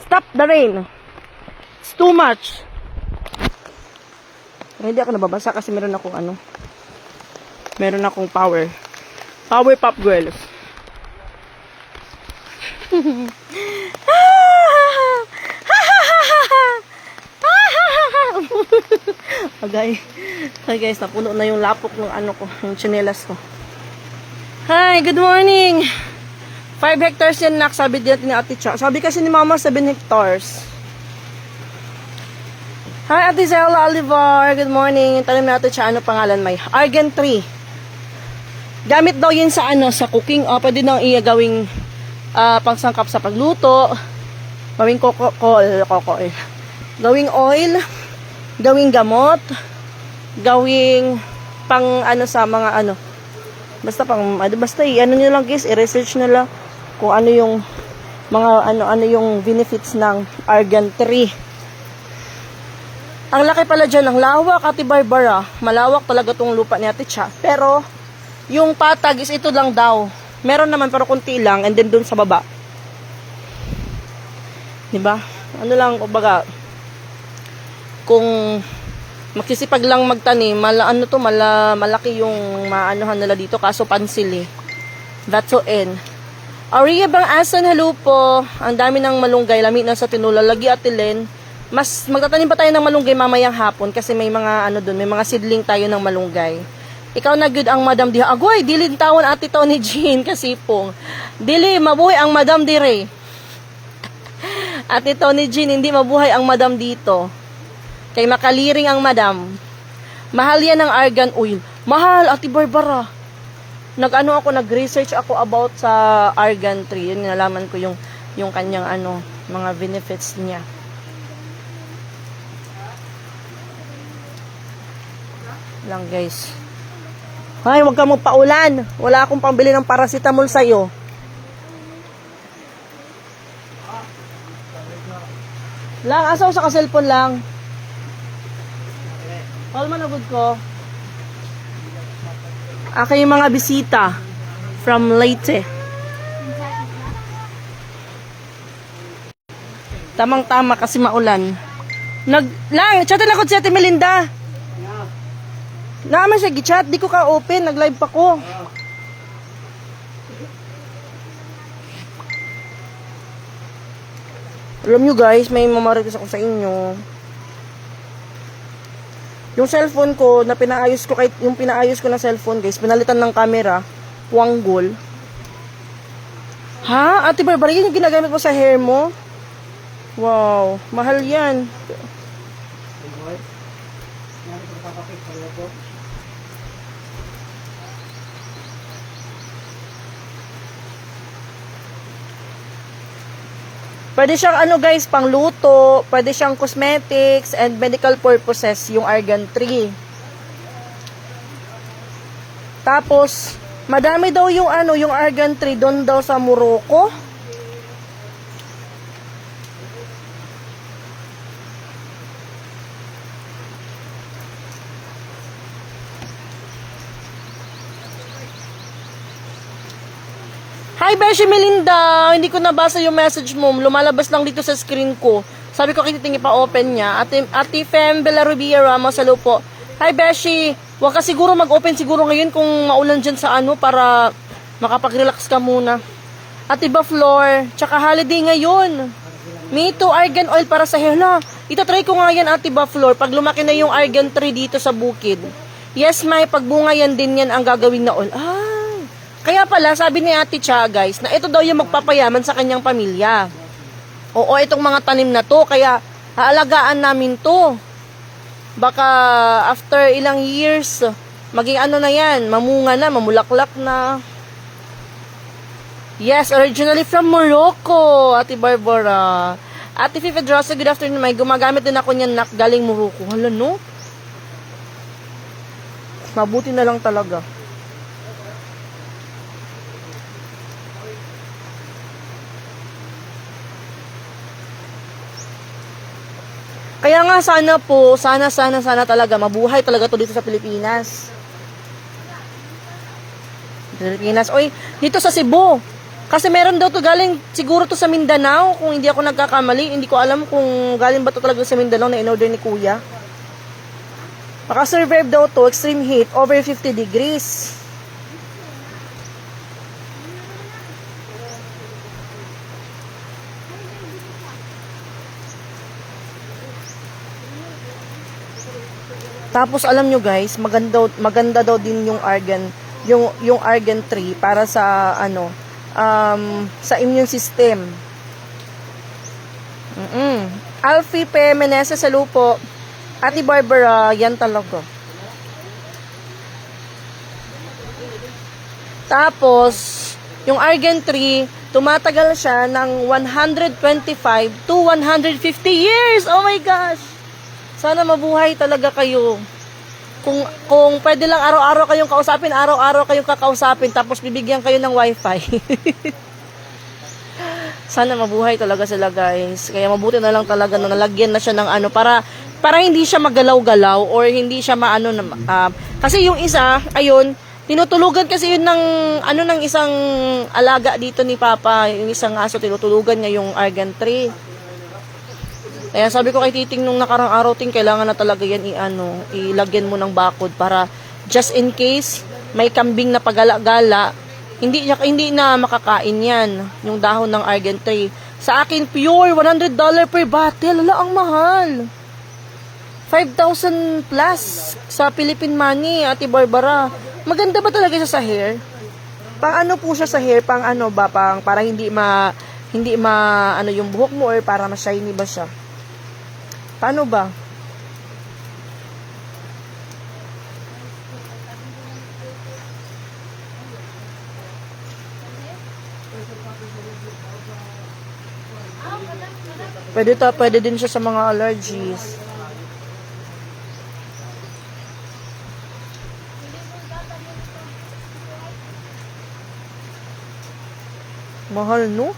Stop the rain. It's too much. Pero hindi ako nababasa kasi meron akong meron akong power. Power Pop Girls. Hi guys, napuno na yung lapok ng yung tsinelas ko. Hi, good morning. 5 hectares yan nak, sabi din ni Ate Cha. Sabi kasi ni Mama 7 hectares. Hi Ate Zella Olivar, good morning. Tanong na Ate Cha, ano pangalan may? Argan 3. Gamit daw yun sa sa cooking. Pwede daw gawing pangsangkap sa pagluto. Gawing gawing oil. Gawing gamot. Gawing pang sa mga basta basta nyo lang guys, i-research nyo lang kung ano yung mga ano yung benefits ng Argan 3. Ang laki pala dyan, ang lawak, Ate Barbara. Malawak talaga tong lupa ni Ate Cha. Pero yung patag is ito lang daw. Meron naman pero konti lang, and then dun sa baba. 'Di ba? Ano lang kumbaga, kung magsisipag lang magtanim, malaki yung maanuhan nila dito kaso pansil eh. That's so in. Aurea Bang Asan, hello po. Ang dami ng malunggay, lami na sa tinula. Lagi Ate Len. Mas magtatanim pa tayo ng malunggay mamayang hapon kasi may mga doon, may mga seedling tayo ng malunggay. Ikaw na good ang Madam Di. Agoy, dili tawon Ate Tony Jean kasipong. Dili mabuhay ang Madam Dire. Ate Tony Jean, hindi mabuhay ang Madam dito. Kay makaliring ang Madam. Mahal yan ng argan oil. Mahal, Ate Barbara. Nag-research ako about sa argan tree. Yun, nalaman ko yung kanyang mga benefits niya. Lang guys. Ay, huwag ka magpaulan. Wala akong pambili ng paracetamol sa'yo. Lang, asaw sa ka-cellphone lang. Call man agad ko. Yung mga bisita from Leyte. Tamang-tama kasi maulan. Chatan ako si Ate Melinda. Naman siya gichat, di ko ka open, nag-live pa ko. Alam nyo guys, may mamarites ako sa inyo. Yung cellphone ko, na pinaayos ko, yung pinaayos ko na cellphone guys, pinalitan ng camera, Wanggol. Ha? Ate Barbara, yun yung ginagamit mo sa hair mo? Wow, mahal yan. Pwede siyang ano guys, pangluto, pwede siyang cosmetics and medical purposes, yung argan 3. Tapos, madami daw yung ano, yung argan 3 doon daw sa Morocco. Hi, Beshi Melinda! Hindi ko nabasa yung message mo. Lumalabas lang dito sa screen ko. Sabi ko, kititingin pa open niya. Ate Fem Belarubia Ramos, hello po. Hi, Beshi! Huwag ka siguro mag-open siguro ngayon kung maulan dyan sa ano para makapag-relax ka muna. Ate Ba Floor, tsaka holiday ngayon. Me too, argan oil para sa hair na. Itatry ko nga yan, Ate Ba Floor, pag lumaki na yung argan 3 dito sa bukid. Yes, may pagbunga yan din yan ang gagawin na oil. Kaya pala, sabi ni Ate Cha, guys, na ito daw yung magpapayaman sa kanyang pamilya. Oo, itong mga tanim na to, kaya haalagaan namin to. Baka after ilang years, maging ano na yan, mamunga na, mamulaklak na. Yes, originally from Morocco, Ate Barbara. Ate Fifi Drosa, good afternoon. May gumagamit din ako niyan galing Morocco. Hala, no? Mabuti na lang talaga. Kaya nga sana po, sana talaga, mabuhay talaga to dito sa Pilipinas. Oy, dito sa Cebu. Kasi meron daw to galing, siguro to sa Mindanao, kung hindi ako nagkakamali. Hindi ko alam kung galing ba to talaga sa Mindanao na in-order ni Kuya. Makasurvive daw to, extreme heat, over 50 degrees. Tapos alam nyo guys, maganda daw din yung argan, yung argan 3 para sa ano, sa immune system. Alfie P. Meneses, hello po. Ate Barbara, yan talaga. Tapos, yung argan 3, tumatagal siya ng 125 to 150 years. Oh my gosh! Sana mabuhay talaga kayo. Kung pwede lang araw-araw kayong kausapin, araw-araw kayong kakausapin, tapos bibigyan kayo ng wifi. Sana mabuhay talaga sila guys. Kaya mabuti na lang talaga na nalagyan na siya ng ano, para hindi siya magalaw-galaw or hindi siya maano na, kasi yung isa, ayun, tinutulugan kasi yun ng ano ng isang alaga dito ni Papa, yung isang aso, tinutulugan niya yung argan 3. Kaya sabi ko kay Titing nung nakarang araw, Ting, kailangan na talaga yan ilagyan mo ng bakod para just in case may kambing na pagala-gala, hindi na makakain yan, yung dahon ng argan 3. Sa akin, pure, $100 per bottle. Wala, ang mahal. 5,000 plus sa Philippine money, Ate Barbara. Maganda ba talaga siya sa hair? Pang ano po siya sa hair? Pang ano ba? Para hindi ma ano yung buhok mo or para ma-shiny ba siya? Paano ba? Pwede din siya sa mga allergies. Mahal, no?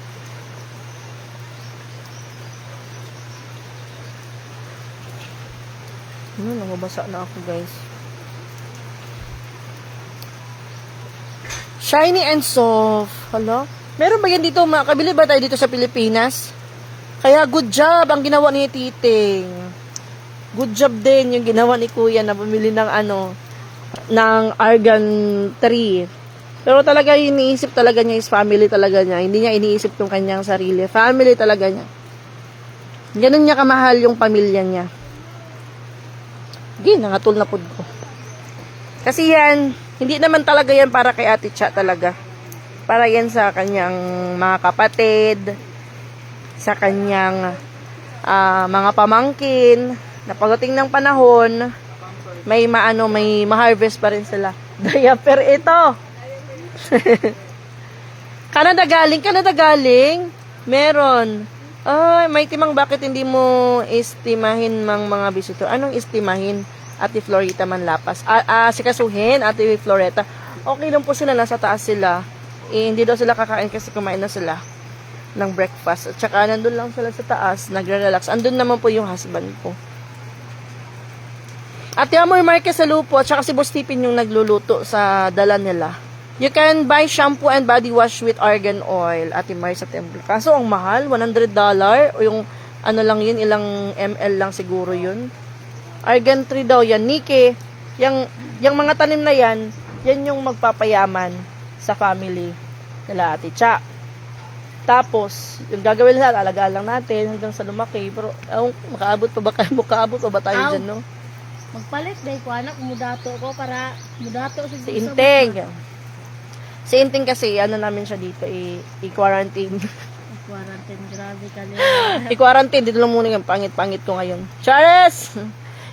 Nababasa na ako, guys. Shiny and soft. Hala? Meron ba yan dito? Makabili ba tayo dito sa Pilipinas? Kaya good job ang ginawa ni Titing. Good job din yung ginawa ni Kuya na bumili ng ng argan tree. Pero talaga iniisip talaga niya is family talaga niya. Hindi niya iniisip yung kanyang sarili. Family talaga niya. Ganun niya kamahal yung pamilya niya. Sige, nangatul na pod ko. Kasi yan, hindi naman talaga yan para kay Ate Cha talaga. Para yan sa kanyang mga kapatid, sa kanyang mga pamangkin, na pagdating ng panahon, may ma-harvest pa rin sila. Diaper ito. Canada galing. Meron. Ay, may timang bakit hindi mo estimahin mga visitor? Anong estimahin? Ate Florita Manlapas. Sikasuhin, Ate Floreta. Okay lang po sila, nasa taas sila. Hindi daw sila kakain kasi kumain na sila ng breakfast. At saka nandun lang sila sa taas, nagre-relax. Andun naman po yung husband ko. Ate Amor Marquez sa lupo, at saka si Boss Tipin yung nagluluto sa dala nila. You can buy shampoo and body wash with argan oil, Ate Mar sa Temple. Kaso ang mahal, $100. O yung lang yun, ilang ml lang siguro yun. Argan tree daw yan. Nike, yung mga tanim na yan yung magpapayaman sa family nila Ate Cha. Tapos, yung gagawin nila, alagaan lang natin hanggang sa lumaki. Pero, makaabot pa ba tayo dyan, no? Magpalit dahil ko anak, mudato ko para mudato Si Inteng. Si Inteng kasi, namin siya dito, i-quarantine. Quarantine, grabe ka I-quarantine, dito lang muna yung pangit-pangit ko ngayon. Chares!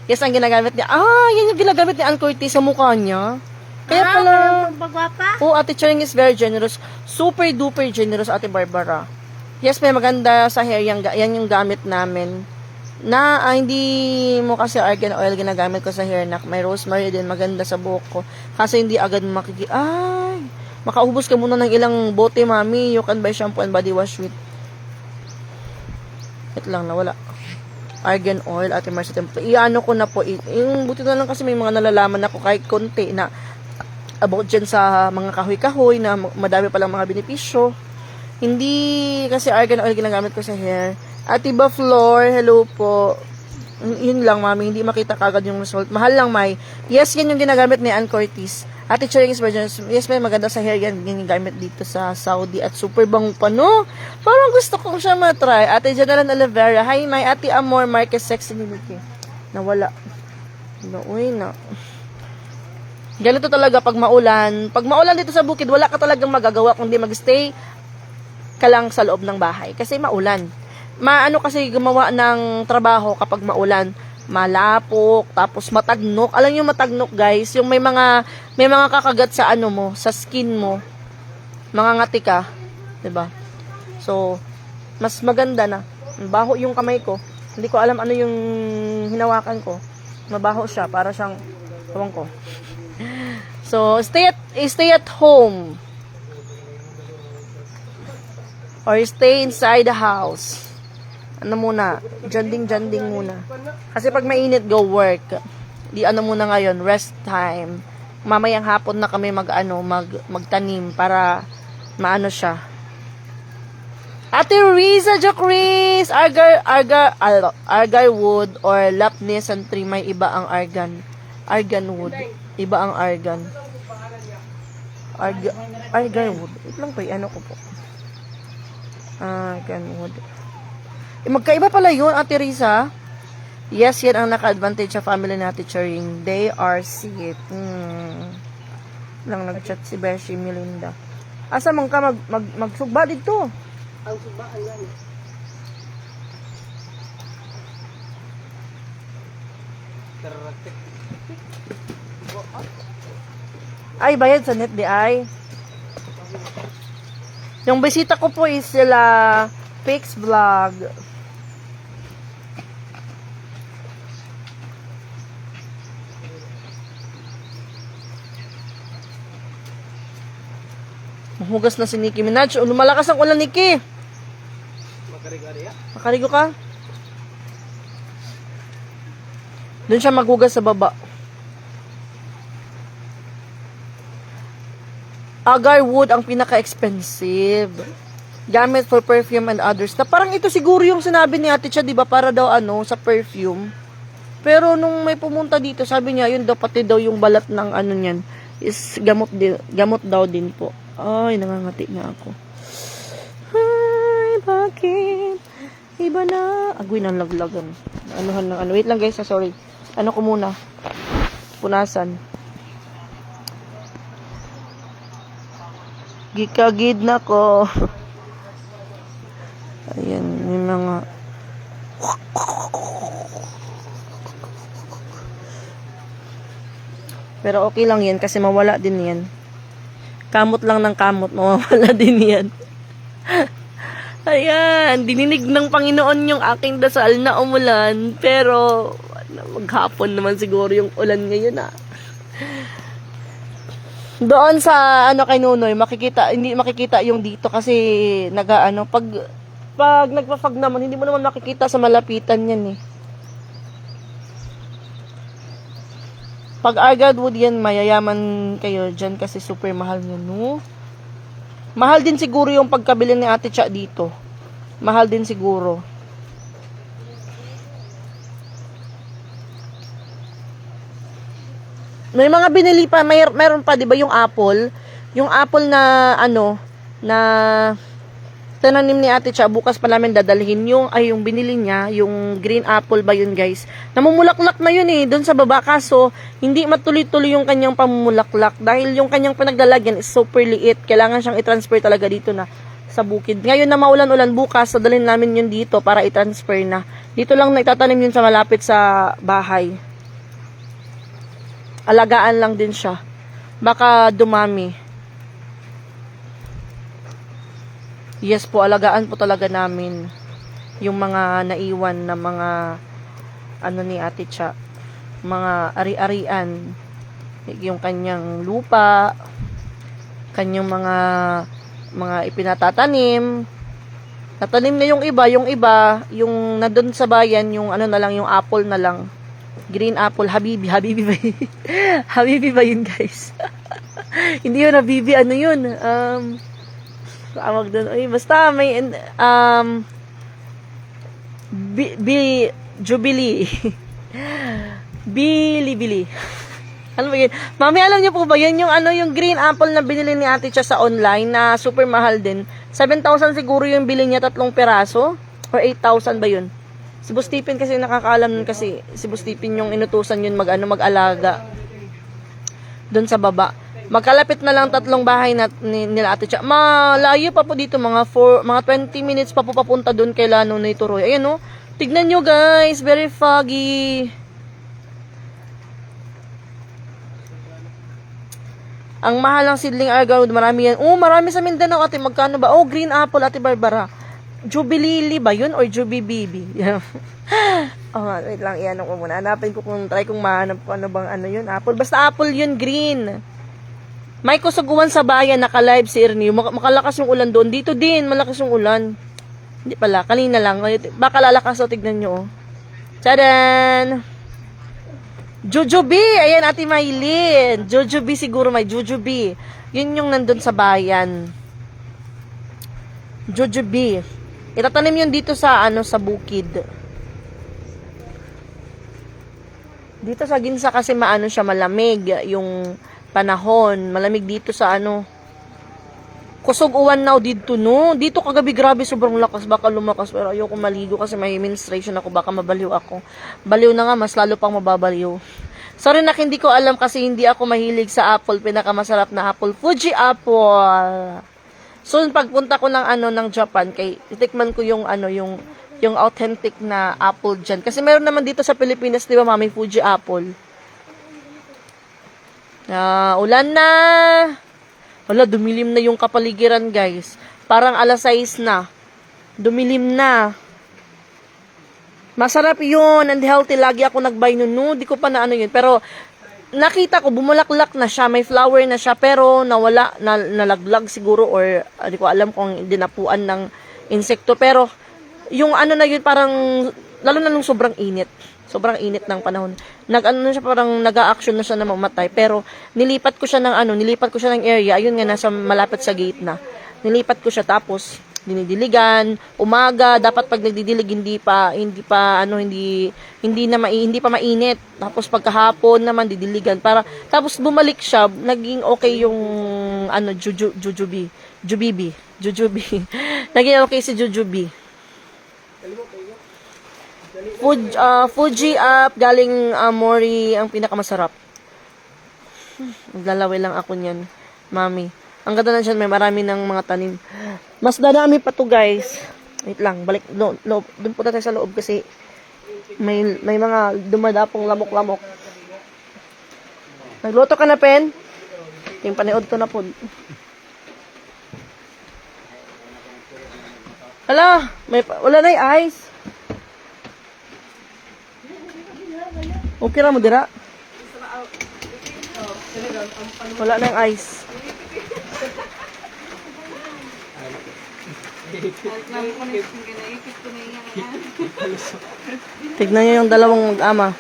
Yes, ang ginagamit niya. Yan yung ginagamit ni Ann Curtis sa mukha niya. Kaya pala, pagpagwapa? Ate Charing is very generous. Super duper generous, Ate Barbara. Yes, may maganda sa hair. Yan yung gamit namin. Na hindi mo kasi argan oil ginagamit ko sa hair na may rosemary din maganda sa buhok ko kasi hindi agad makaubos ka muna ng ilang bote, mami. You can buy shampoo and body wash with nawala argan oil, Ate Marcia Temple. Iano ko na po yung buti na lang kasi may mga nalalaman ako kahit konti na about dyan sa mga kahoy-kahoy na madami palang mga benepisyo. Hindi kasi argan oil ginagamit ko sa hair. Ate Ba Flor, hello po. Yun lang, mami. Hindi makita kagad yung result. Mahal lang, May. Yes, yan yung ginagamit ni Ann Curtis. Ate Charing is virgin. Yes, may maganda sa hair yan. Ginagamit dito sa Saudi. At super bango pa, no? Parang gusto ko siya matry. Ate Janalan Olivera. Hi, May. Ate Amor Marquez, sexy ni Mickey. Nawala. Uy, na. Ganito talaga pag maulan. Pag maulan dito sa bukid, wala ka talagang magagawa kundi magstay ka lang sa loob ng bahay. Kasi maulan. Kasi gumawa ng trabaho kapag maulan, malapok, tapos matagnok. Alam niyo matagnok, guys, yung may mga kakagat sa mo, sa skin mo. Mangangati ka, 'di ba? So, mas maganda na. Mabaho yung kamay ko. Hindi ko alam ano yung hinawakan ko. Mabaho siya para siyang ewan ko. So, stay at home. Or stay inside the house. Muna, janding muna. Kasi pag mainit, go work. Di muna ngayon, rest time. Mamayang hapon na kami magtanim para siya. Ate Riza Jacris, argar wood or lapnesan tree, may iba ang argan wood. Iba ang argan. Argar wood. Ito lang po, ko po. Argan wood. Magkaiba pala yun, Ate Risa. Yes, yan ang naka-advantage sa family natin, Charing. They are sick. Lang nag-chat si Beshi Melinda. Asa man ka magsugba dito? Ang sugbaan yan. Ay, bayad sa net di ay. Yung bisita ko po is sila Pix Vlog. Hugas na si Nicki Minaj. Lumalakas ang ulan, Nicki. Makarigo ka? Doon siya maghugas sa baba. Agar wood ang pinaka-expensive. gamit for perfume and others. Na parang ito siguro yung sinabi ni Ate Cha, 'di ba, para daw ano sa perfume. Pero nung may pumunta dito, sabi niya, yun daw pati daw yung balat ng ano niyan is gamot daw din po. Ay, nangangati na ako. Ay, bakit? Iba na. Agoy ng laglagan. Anuhan ng ano. Wait lang guys, sorry. Ano ko muna? Punasan. Gikagid na ko. Ayan, may mga pero okay lang yan kasi mawala din yan. Kamot lang ng kamot, mawawala din yan. Ayan, dininig ng Panginoon yung aking dasal na umulan. Pero, maghapon naman siguro yung ulan ngayon Doon sa ano kay Nunoy, hindi makikita yung dito kasi pag nagpa-fog naman, hindi mo naman makikita sa malapitan yan eh. Pag Argadwood yan, mayayaman kayo dyan kasi super mahal nyo, no? Mahal din siguro yung pagkabili ni Ate Cha dito. Mahal din siguro. May mga binili pa, mayroon pa, 'di ba, yung apple? Yung apple na na tinanim ni Ate Cha, bukas pa namin dadalhin yung binili niya, yung green apple ba yun, guys? Namumulaklak na yun doon sa baba, kaso hindi matuloy-tuloy yung kanyang pamumulaklak dahil yung kanyang pinaglalagyan is super liit. Kailangan siyang i-transfer talaga dito na sa bukid. Ngayon na maulan-ulan, bukas dadalhin namin yun dito para i-transfer na. Dito lang na itatanim yun sa malapit sa bahay. Alagaan lang din siya. Baka dumami. Yes po, alagaan po talaga namin yung mga naiwan na mga ni Ate Cha. Mga ari-arian. Yung kanyang lupa, kanyang mga ipinatatanim. Natanim na yung iba, yung nandun sa bayan, yung na lang, yung apple na lang. Green apple, Habibi ba yun? Habibi ba yun, guys? Hindi yun Habibi, ano yun? Tawag doon. Ay, basta may Jubilee. Bili. Ano ba yun? Mami, alam niyo po ba yun? Yung green apple na binili ni Ate Cha sa online na super mahal din. 7,000 siguro yung bili niya, 3 peraso? Or 8,000 ba yun? Si Boss Stephen kasi nakakaalam nun kasi si Boss Stephen yung inutusan yun mag-alaga doon sa baba. Magkalapit na lang 3 bahay nila Ate Cha. Malayo pa po dito, mga 20 minutes pa po papunta doon kay Lano na Turoy. Ayan tignan nyo guys, very foggy. Ang mahal ng seedling Argadwood, marami yan. Marami sa Mindanao, ate. Magkano ba? Green apple, Ate Barbara. Jubilee ba yun? Or Jubibibi? Wait lang, iyan ko muna. Hanapin ko try kong mahanap ko bang yun. Apple. Basta apple yun, green. May kusuguan sa bayan, naka-live si Ernie. Makalakas yung ulan doon. Dito din, malakas yung ulan. Hindi pala, kanina lang. Baka lalakas, tignan nyo. Tadaan! Jojobi! Ayan, Ate Maylin. Jojobi siguro, may Jojobi. Yun yung nandun sa bayan. Jojobi. Itatanim yun dito sa sa bukid. Dito sa Ginsa kasi siya, malamig yung panahon. Malamig dito sa kusog uwan now dito, no? Dito kagabi, grabe, sobrang lakas. Baka lumakas, pero ayoko maligo kasi may menstruation ako. Baka mabaliw ako. Baliw na nga, mas lalo pang mababaliw. Sorry na, hindi ko alam kasi hindi ako mahilig sa apple. Pinakamasarap na apple, Fuji apple. So, pagpunta ko ng Japan, titikman ko yung authentic na apple dyan. Kasi meron naman dito sa Pilipinas, di ba, Mami, Fuji apple. Ulan na. Wala, dumilim na yung kapaligiran, guys. Parang 6:00 na. Dumilim na. Masarap yun and healthy. Lagi ako nag-buy nun. No, di ko pa na yun. Pero, nakita ko, bumulaklak na siya, may flower na siya, pero nawala, nalaglag siguro, or hindi ko alam kung dinapuan ng insekto. Pero, yung na yun, parang, lalo na nung sobrang init ng panahon. Na siya, parang nag-a-action na siya na mamatay. Pero, nilipat ko siya ng area, ayun nga, nasa malapit sa gate na. Nilipat ko siya, tapos, dinidiligan, umaga, dapat pag nagdidilig hindi pa hindi pa mainit. Tapos pagkahapon naman didiligan para tapos bumalik siya, naging okay yung jujubi. Naging okay si jujubi. Fuji up galing Mori ang pinakamasarap. Maglalaway lang ako niyan, mami. Ang ganda na siya, may marami ng mga tanim. Mas dadami pa to, guys. Wait lang, balik loob. Doon po tayo sa loob kasi may mga dumadapong lamok-lamok. Nagluto ka na, Pen? Yung paniod ko na po. Hala, wala na yung ice. Okay ra mo dira? Wala na yung ice. Tignan niyo yung dalawang mag-ama.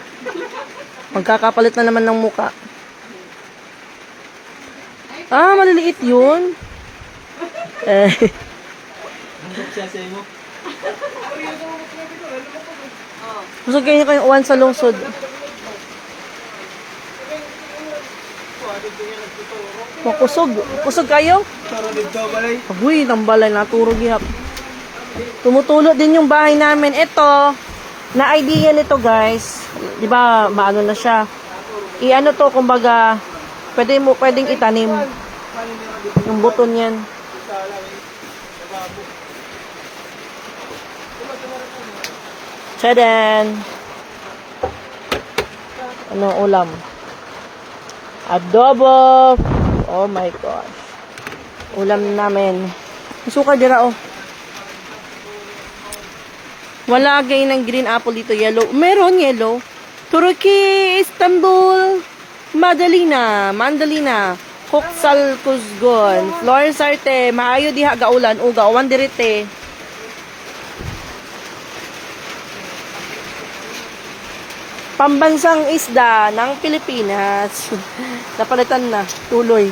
Magkakapalit na naman ng muka. Maliliit yun. Busog kayo kayong uwan sa lungsod. Makusog. Kusog kayo? Agoy, tambalay. Naturog ihap. Tumutulo din yung bahay namin. Ito, na-idea nito guys. Di ba, maano na siya. I-ano to, kumbaga, pwedeng itanim. Yung buton yan. Tchadan! Anong ulam? Adobo! Oh my gosh. Ulam namin. Suka dira oh. Wala gay ng green apple dito. Yellow. Meron yellow. Turkey, Istanbul, Mandalina, Hoksal Kuzgon, Florence Arte, maayo diha gaulan, uga, awan dirite. Pambansang isda ng Pilipinas. Napalitan na. Tuloy.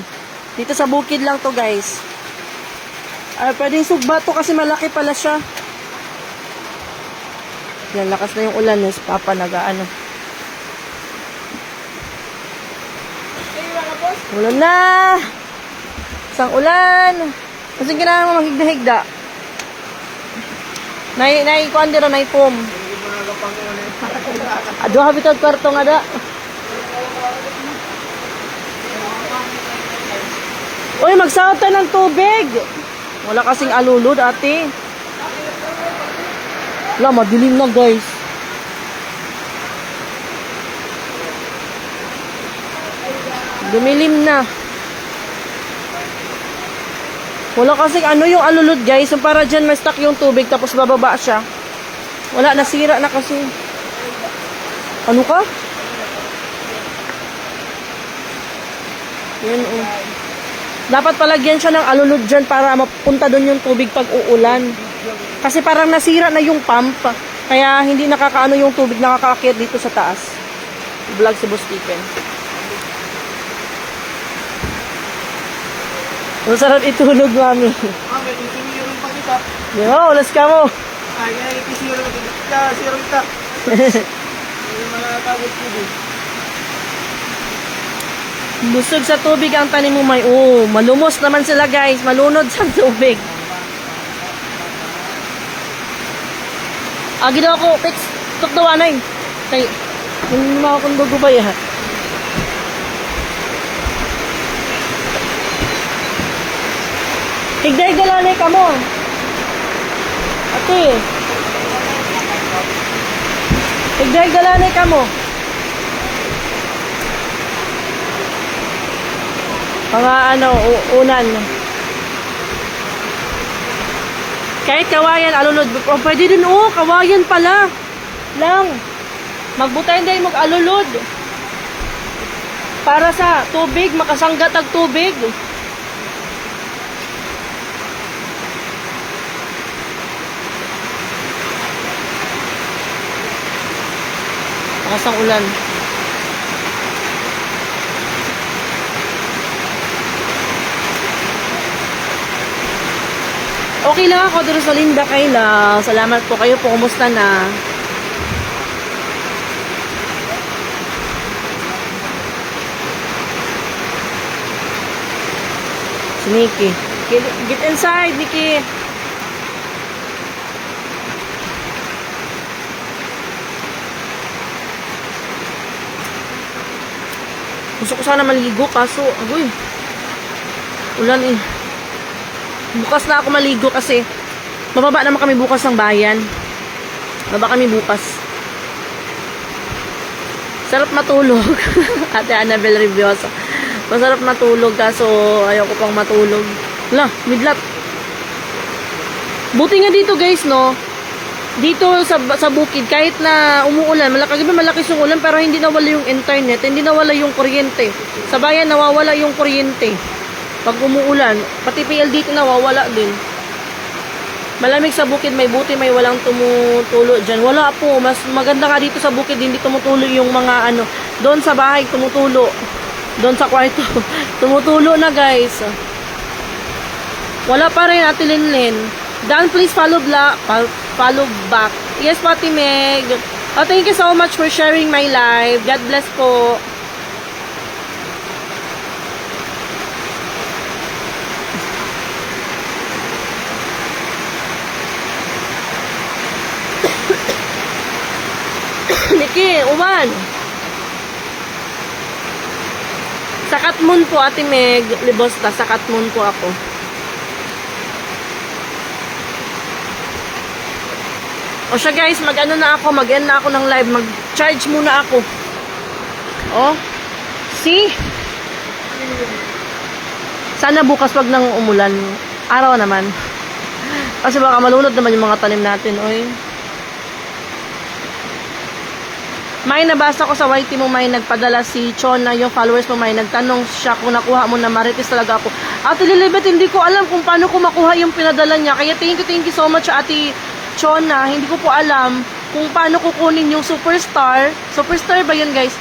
Dito sa bukid lang to guys. Pwedeng sugba to kasi malaki pala siya. Yan, lakas na yung ulan. Yes, Papa nagaano. Ulan na! Isang ulan! Kasi kailangan mo maghigda-higda. Naikuan dira, naipom. Aduh, habitad kwarto nga da. Uy, magsawat tayo ng tubig. Wala kasing alulod, ate. Wala, madilim na, guys. Dumilim na. Wala kasing yung alulod, guys. Yung para dyan may stuck yung tubig, tapos bababa siya. Wala, nasira na kasi. Ano ka? Yan, oh. Dapat palagyan siya ng alulod dyan para mapunta doon yung tubig pag uulan. Kasi parang nasira na yung pump. Kaya hindi nakakaano yung tubig, nakakaakyat dito sa taas. Vlog si Boss Stephen. Masarap itulog, mami. May itiniro pa kita. Yo, ulas ka mo. Ay, itisiro kita. Siro kita. Yung mga tawag ko din. Busog sa tubig ang tanim mo, may malumos naman sila guys, malunod sa tubig. Ginawa ko, fix, tukdawanay. Kay, yung mga kong gugubay ha. Higday galanay ka mo. Ate. Higday galanay ka mo. Mga unan. Kahit kawayan, alulod. Oh, pwede din, kawayan pala. Lang. Magbutayin din mag-alulod. Para sa tubig, makasanggat ang tubig. Makasang ulan. Okay lang ako, Rosalinda Kayla. Salamat po kayo po. Kumusta na? Si Nikki. Get inside, Nikki. Gusto ko sana maligo, kaso, agoy. Ulan eh. Bukas na ako maligo kasi mababa naman kami bukas ng bayan. Mababa kami bukas. Sarap matulog. Ate Annabel Reviosa. Masarap matulog kaso ayaw ko pang matulog. Wala, midlat. Buti nga dito guys, no? Dito sa bukid, kahit na umuulan, malaki yung ulan, pero hindi nawala yung internet, hindi nawala yung kuryente. Sa bayan, nawawala yung kuryente. Pag umuulan, pati PLDT nawawala din. Malamig sa bukid, may buti, may walang tumutulo dyan. Wala po, mas maganda nga dito sa bukid, hindi tumutulo yung mga ano. Doon sa bahay, tumutulo. Doon sa kwarto, tumutulo na guys. Wala pa rin, Ate Linlin. Dan, please follow back. Yes, Pati Meg. Oh, thank you so much for sharing my live. God bless po. Niki, uman. Sakatmon po, Ate Meg. Libosta, sakatmon po ako. O siya guys, mag-ano na ako, mag-end na ako ng live, mag-charge muna ako. Oh, see? Sana bukas wag nang umulan. Araw naman. Kasi baka malunod naman yung mga tanim natin, oy. May nabasa ko sa YT mo, may nagpadala si Chona, yung followers mo, may nagtanong siya kung nakuha mo na marites talaga ako. Ate Lilibet, hindi ko alam kung paano ko makuha yung pinadala niya. Kaya thank you so much, Ate Chona. Hindi ko po alam kung paano kukunin yung Superstar. Superstar ba yun guys?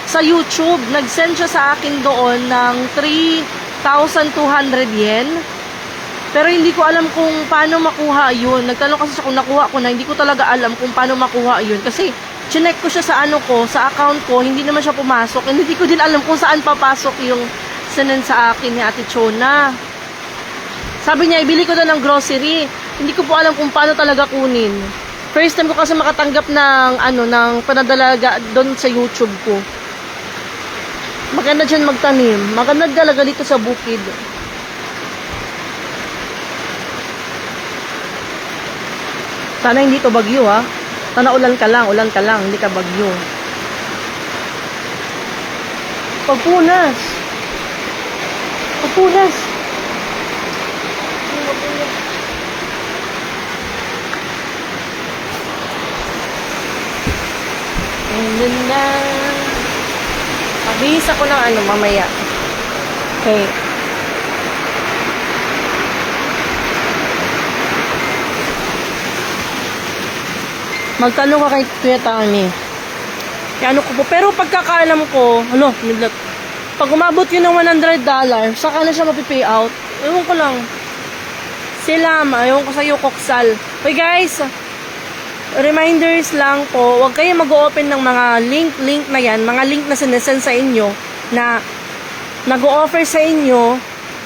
Sa YouTube, nag-send siya sa akin doon ng 3,200 yen. Pero hindi ko alam kung paano makuha yun. Nagtanong kasi siya kung nakuha ko na. Hindi ko talaga alam kung paano makuha yun. Kasi chinek ko siya sa ano ko, sa account ko. Hindi naman siya pumasok. And hindi ko din alam kung saan papasok yung sinend sa akin ni Ate Chona. Sabi niya, ibili ko doon ng grocery. Hindi ko po alam kung paano talaga kunin. First time ko kasi makatanggap ng ng panadalaga doon sa YouTube ko. Maganda dyan magtanim. Maganda talaga dito sa bukid. Sana hindi to bagyo ha. Sana ulan ka lang, hindi ka bagyo. Pagpunas. Pagpunas. And then mabihis ako ng mamaya. Okay. Magtanong ka kay Kuya Tami. Kaya ko po. Pero pagkakaalam ko, pag umabot yun ng $100, saka na siya mapipay out. Ewan ko lang. Ewan ko sa'yo, Koksal. Okay guys, reminders lang po, huwag kayo mag-open ng mga link na yan, mga link na sinesend sa inyo, na nag-o-offer sa inyo,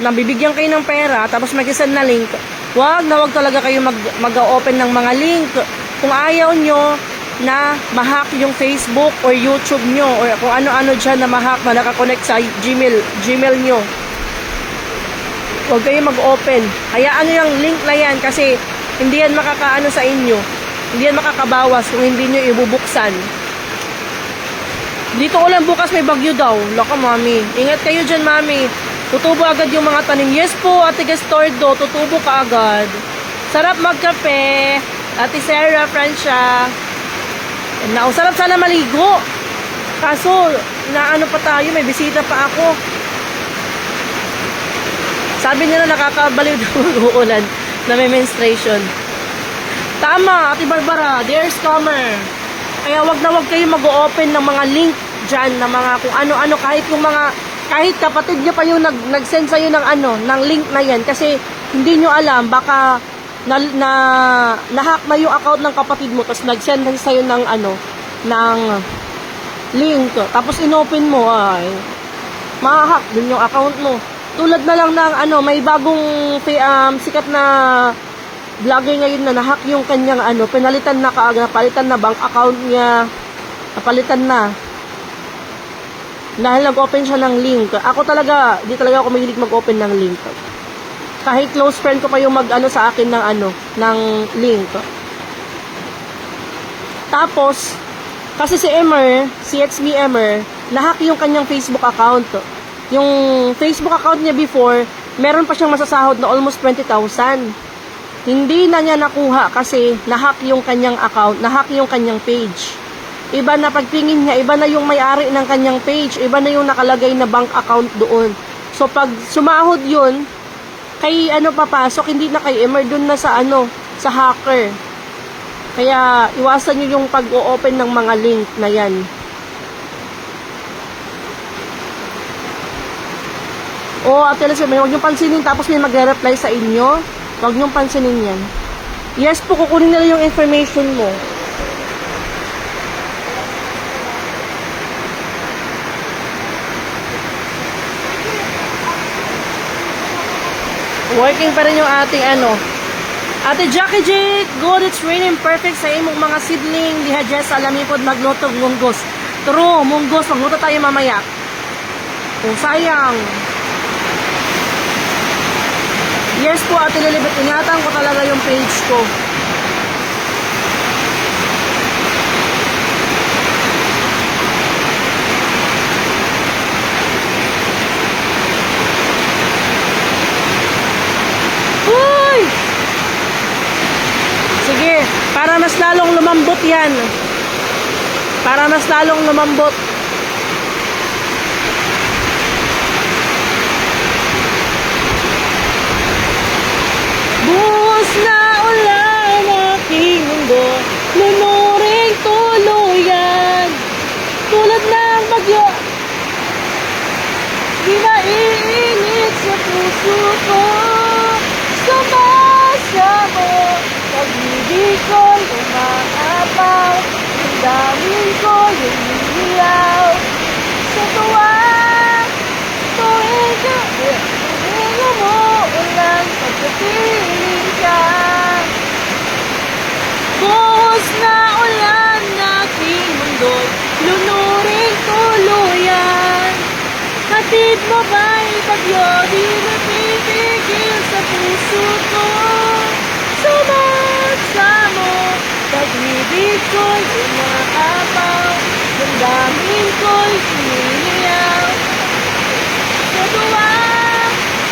na bibigyan kayo ng pera, tapos mag-send na link. Huwag talaga kayo mag-open ng mga link. Kung ayaw nyo na ma-hack yung Facebook or YouTube nyo, or kung ano-ano dyan na ma-hack na nakakonect sa Gmail nyo, huwag kayo mag-open. Hayaan nyo yung link na yan kasi hindi yan makakaano sa inyo. Hindi yan makakabawas kung hindi nyo ibubuksan. Dito ulan bukas may bagyo daw. Laka, mami. Ingat kayo dyan, mami. Tutubo agad yung mga tanim. Yes po, Ate Gastordo. Tutubo ka agad. Sarap magkape. Ate Sarah, Francia. Sarap sana maligo. Kaso, pa tayo. May bisita pa ako. Sabi nila nakakabaliw daw mag-uulan na may menstruation. Tama, Ate Barbara, dear scammer. Kaya wag kayo mag-open ng mga link dyan, na mga kung ano-ano, kahit kapatid niya pa yung nag-send sa'yo ng link na yan, kasi hindi nyo alam, baka na-hack na yung account ng kapatid mo, tapos nag-send na sa'yo ng ng link, tapos inopen mo, ay, ma-hack din yung account mo. Tulad na lang ng may bagong sikat na vlogger ngayon na na-hack yung kanyang napalitan na bank account niya, napalitan na. Dahil nag-open siya ng link. Ako talaga, di talaga ako mahilig mag-open ng link. Kahit close friend ko pa yung sa akin ng link. Tapos, kasi si XB Emer, na-hack yung kanyang Facebook account. Yung Facebook account niya before, meron pa siyang masasahod na almost 20,000. Hindi na niya nakuha kasi na-hack yung kanyang account, na-hack yung kanyang page. Iba na pagtingin niya, iba na yung may-ari ng kanyang page, iba na yung nakalagay na bank account doon. So pag sumahod yun, kay papasok, hindi na kay Emer, doon na sa sa hacker. Kaya iwasan niyo yung pag-o-open ng mga link na yan. Ate Elizabeth, huwag niyong pansinin tapos may magre-reply sa inyo. Huwag niyong pansinin yan. Yes po, kukunin nila yung information mo. Working pa rin yung ating Ate Jackie J, good, it's raining perfect sa imong mga sidling. Diha Jess, alam pod magluto munggos. True, munggos, magluto tayo mamaya. Sayang. Yes po, Ate Lilibet, ingatan ko talaga yung page ko. Uy! Sige, para mas lalong lumambot yan. Para mas lalong lumambot. Buhos na ulan aking mundo, lunuring tuluyan. Tulad ng bagyo, di maiinit sa puso ko. Sumasabog, pag-ibig ko'y umaapaw, ang daming ko yung hinilaw. Sa tuwa, tuwing umuulan, pagkapiling ka. Buhos na ulan aking mundo'y lunuring tuluyan. Hatid mo ba'y bagyo, di napitigil sa puso ko. Sumagsamo, pag-ibig ko'y umaapaw, damdamin ko'y sinilaw. Sa tuwa,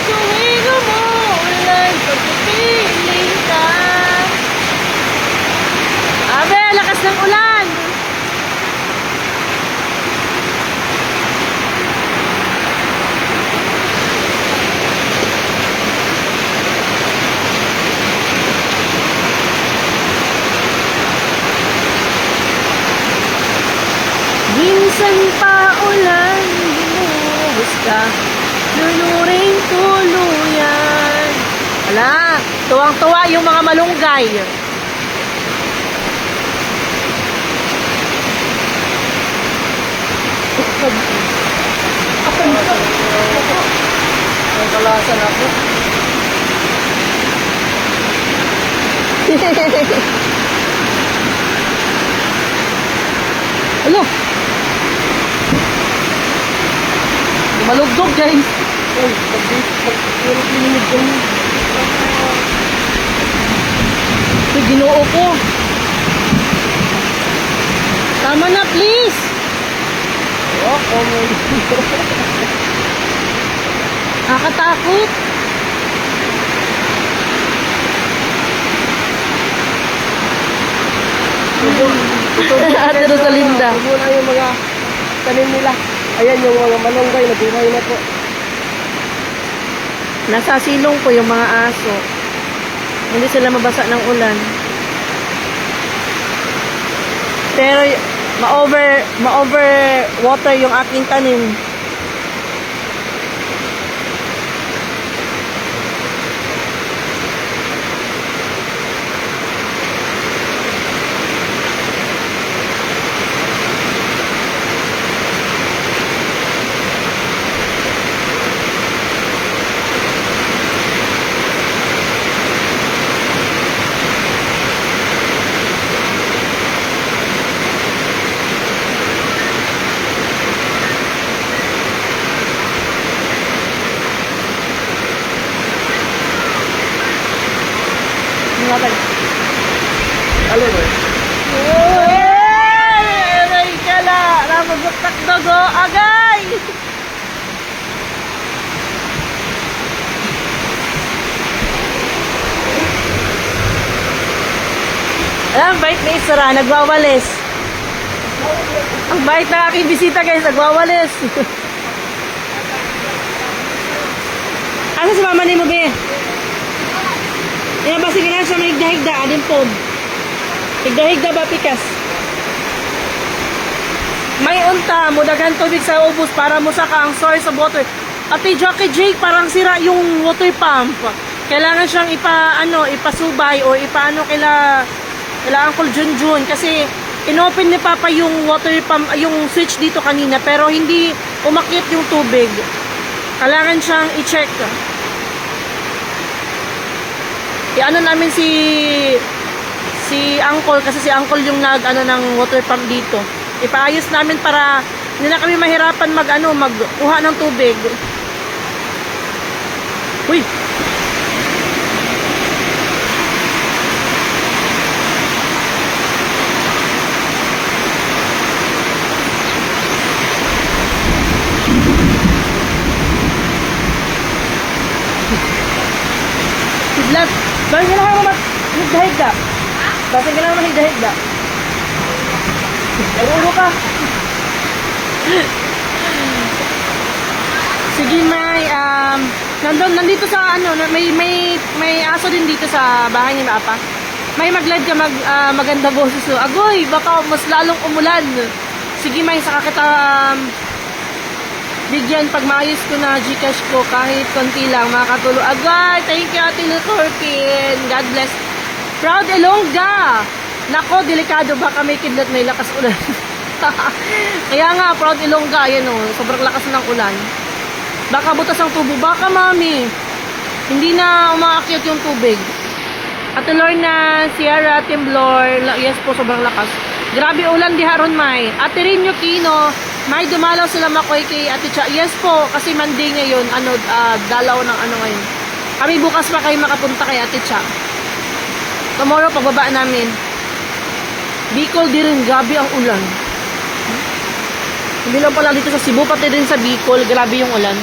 tuwing umuulan, pagkapiling ka. Abe, lakas ng ulan! Minsan pa ulan, binuhos ka, lunuring tuluyan. Wala, tuwang-tuwa yung mga malunggay. Ang kalasan ako. Ano? Malugdog, guys. Ay, pag-pinimig ko. Ito, ginoo ko. Tama na, please. Nakakatakot. Ate Rosalinda. Muna yung mga tanim nila. Ayan yung mga malunggay, nabuhay na po. Nasa silong po yung mga aso. Hindi sila mabasa ng ulan. Pero ma-over water yung aking tanim. Bakit? Alin mo? Aray ka la! Namaguktak dogo! Agay! Alam, bait ni Isra, nagwawalis. Ang bait na aking bisita guys, nagwawalis. Asa si mama ni mo, be? Yan ba, sige na siya may higda-higda, adin po. Higda-higda ba, pikas? May unta, mudagan tubig sa ubos para musaka ang source of water. Ate Jockey Jake, parang sira yung water pump. Kailangan siyang ipasubay o ipaano kila Uncle Junjun kasi inopen ni Papa yung water pump, yung switch dito kanina pero hindi umakyat yung tubig. Kailangan siyang i-check. I-ano namin si Uncle kasi si Uncle yung ng water pump dito. Ipaayos namin para hindi na kami mahirapan magkuha ng tubig. Uy! Sidlat! Bakit ka na maghigda-higda? Bakit ka na maghigda-higda? Ero ka! Sige, May, nandito sa may aso din dito sa bahay ni Papa. May mag-live ka maganda boses. So, agoy, baka mas lalong umulan. Sige, May, saka kita bigyan pag maayos ko na Gcash ko kahit konti lang makakatulong. Agay, thank you Ate Lutorpin. God bless. Proud Ilongga. Nako, delikado baka may kidlat may lakas ulan. Kaya nga, Proud Ilongga, yan o, sobrang lakas ng ulan. Baka butas ang tubo. Baka, mami. Hindi na umaakyat yung tubig. Ate Lorna, Sierra, Timblor. Yes po, sobrang lakas. Grabe ulan di haron, May. Ate Rinyo Kino, May, dumalaw sila makoy kay Ate Cha. Yes po, kasi Monday ngayon, dalaw ng ngayon. Kami bukas pa kayo makapunta kay Ate Cha. Tomorrow, pagbaba namin. Bicol di rin, grabe ang ulan. Hindi lang pala dito sa Cebu, pati din sa Bicol, grabe yung ulan.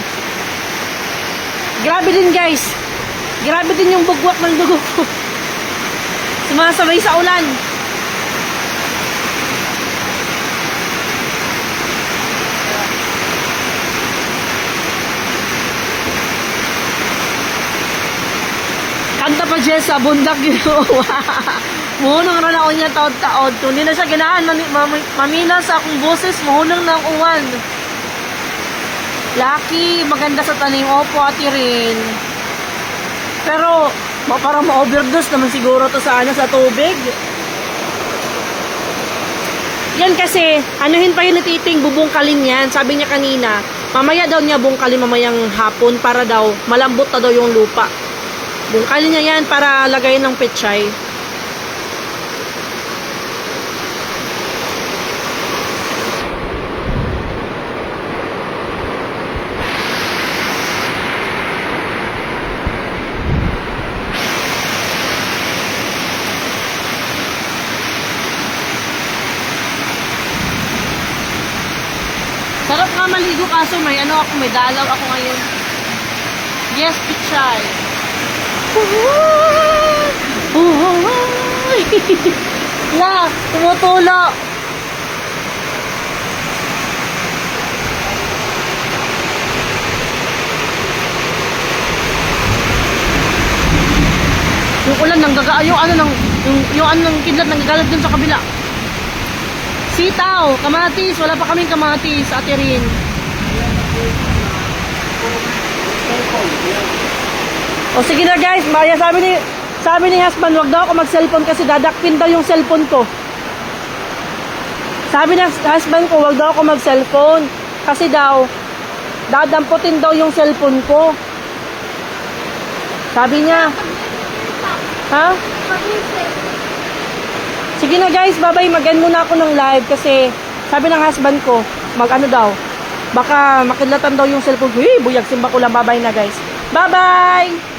Grabe din guys. Grabe din yung bugwak ng dugo ko. Sumasabay sa ulan. Kanta pa Jess sa bundak ginawa. Muhunong na ako niya taod-taod. Kung hindi na siya ginaan, mamina sa akong boses, muhunong na ang uwan. Lucky, maganda sa tanim. Opo, Ate Rin. Pero, parang ma-overdose naman siguro to sa tubig. Yan kasi, anuhin pa yun natiting, bubungkalin yan. Sabi niya kanina, mamaya daw niya bungkalin mamayang hapon para daw malambot na daw yung lupa. Bungkalin niya yan para lagayin ng pechay. Sarap nga maligo kaso may dalaw ako ngayon. Yes, pichay. La, tumutulo. Yung ulan nang yung kidlat nang gagalat dun sa kabila. Sitaw, kamatis, wala pa kaming kamatis, Ate Rin. O sige na guys, Maya, sabi ni husband, wag daw ako mag-cellphone kasi dadakpin daw yung cellphone ko. Sabi ng husband ko, wag daw ako mag-cellphone kasi daw dadamputin daw yung cellphone ko. Sabi niya. Ha? Sige na guys, bye-bye. Mag-end muna ako ng live kasi sabi ng husband ko, daw, baka makidlatan daw yung cellphone ko. Buyag, simba ko lang. Bye-bye na guys. Bye-bye!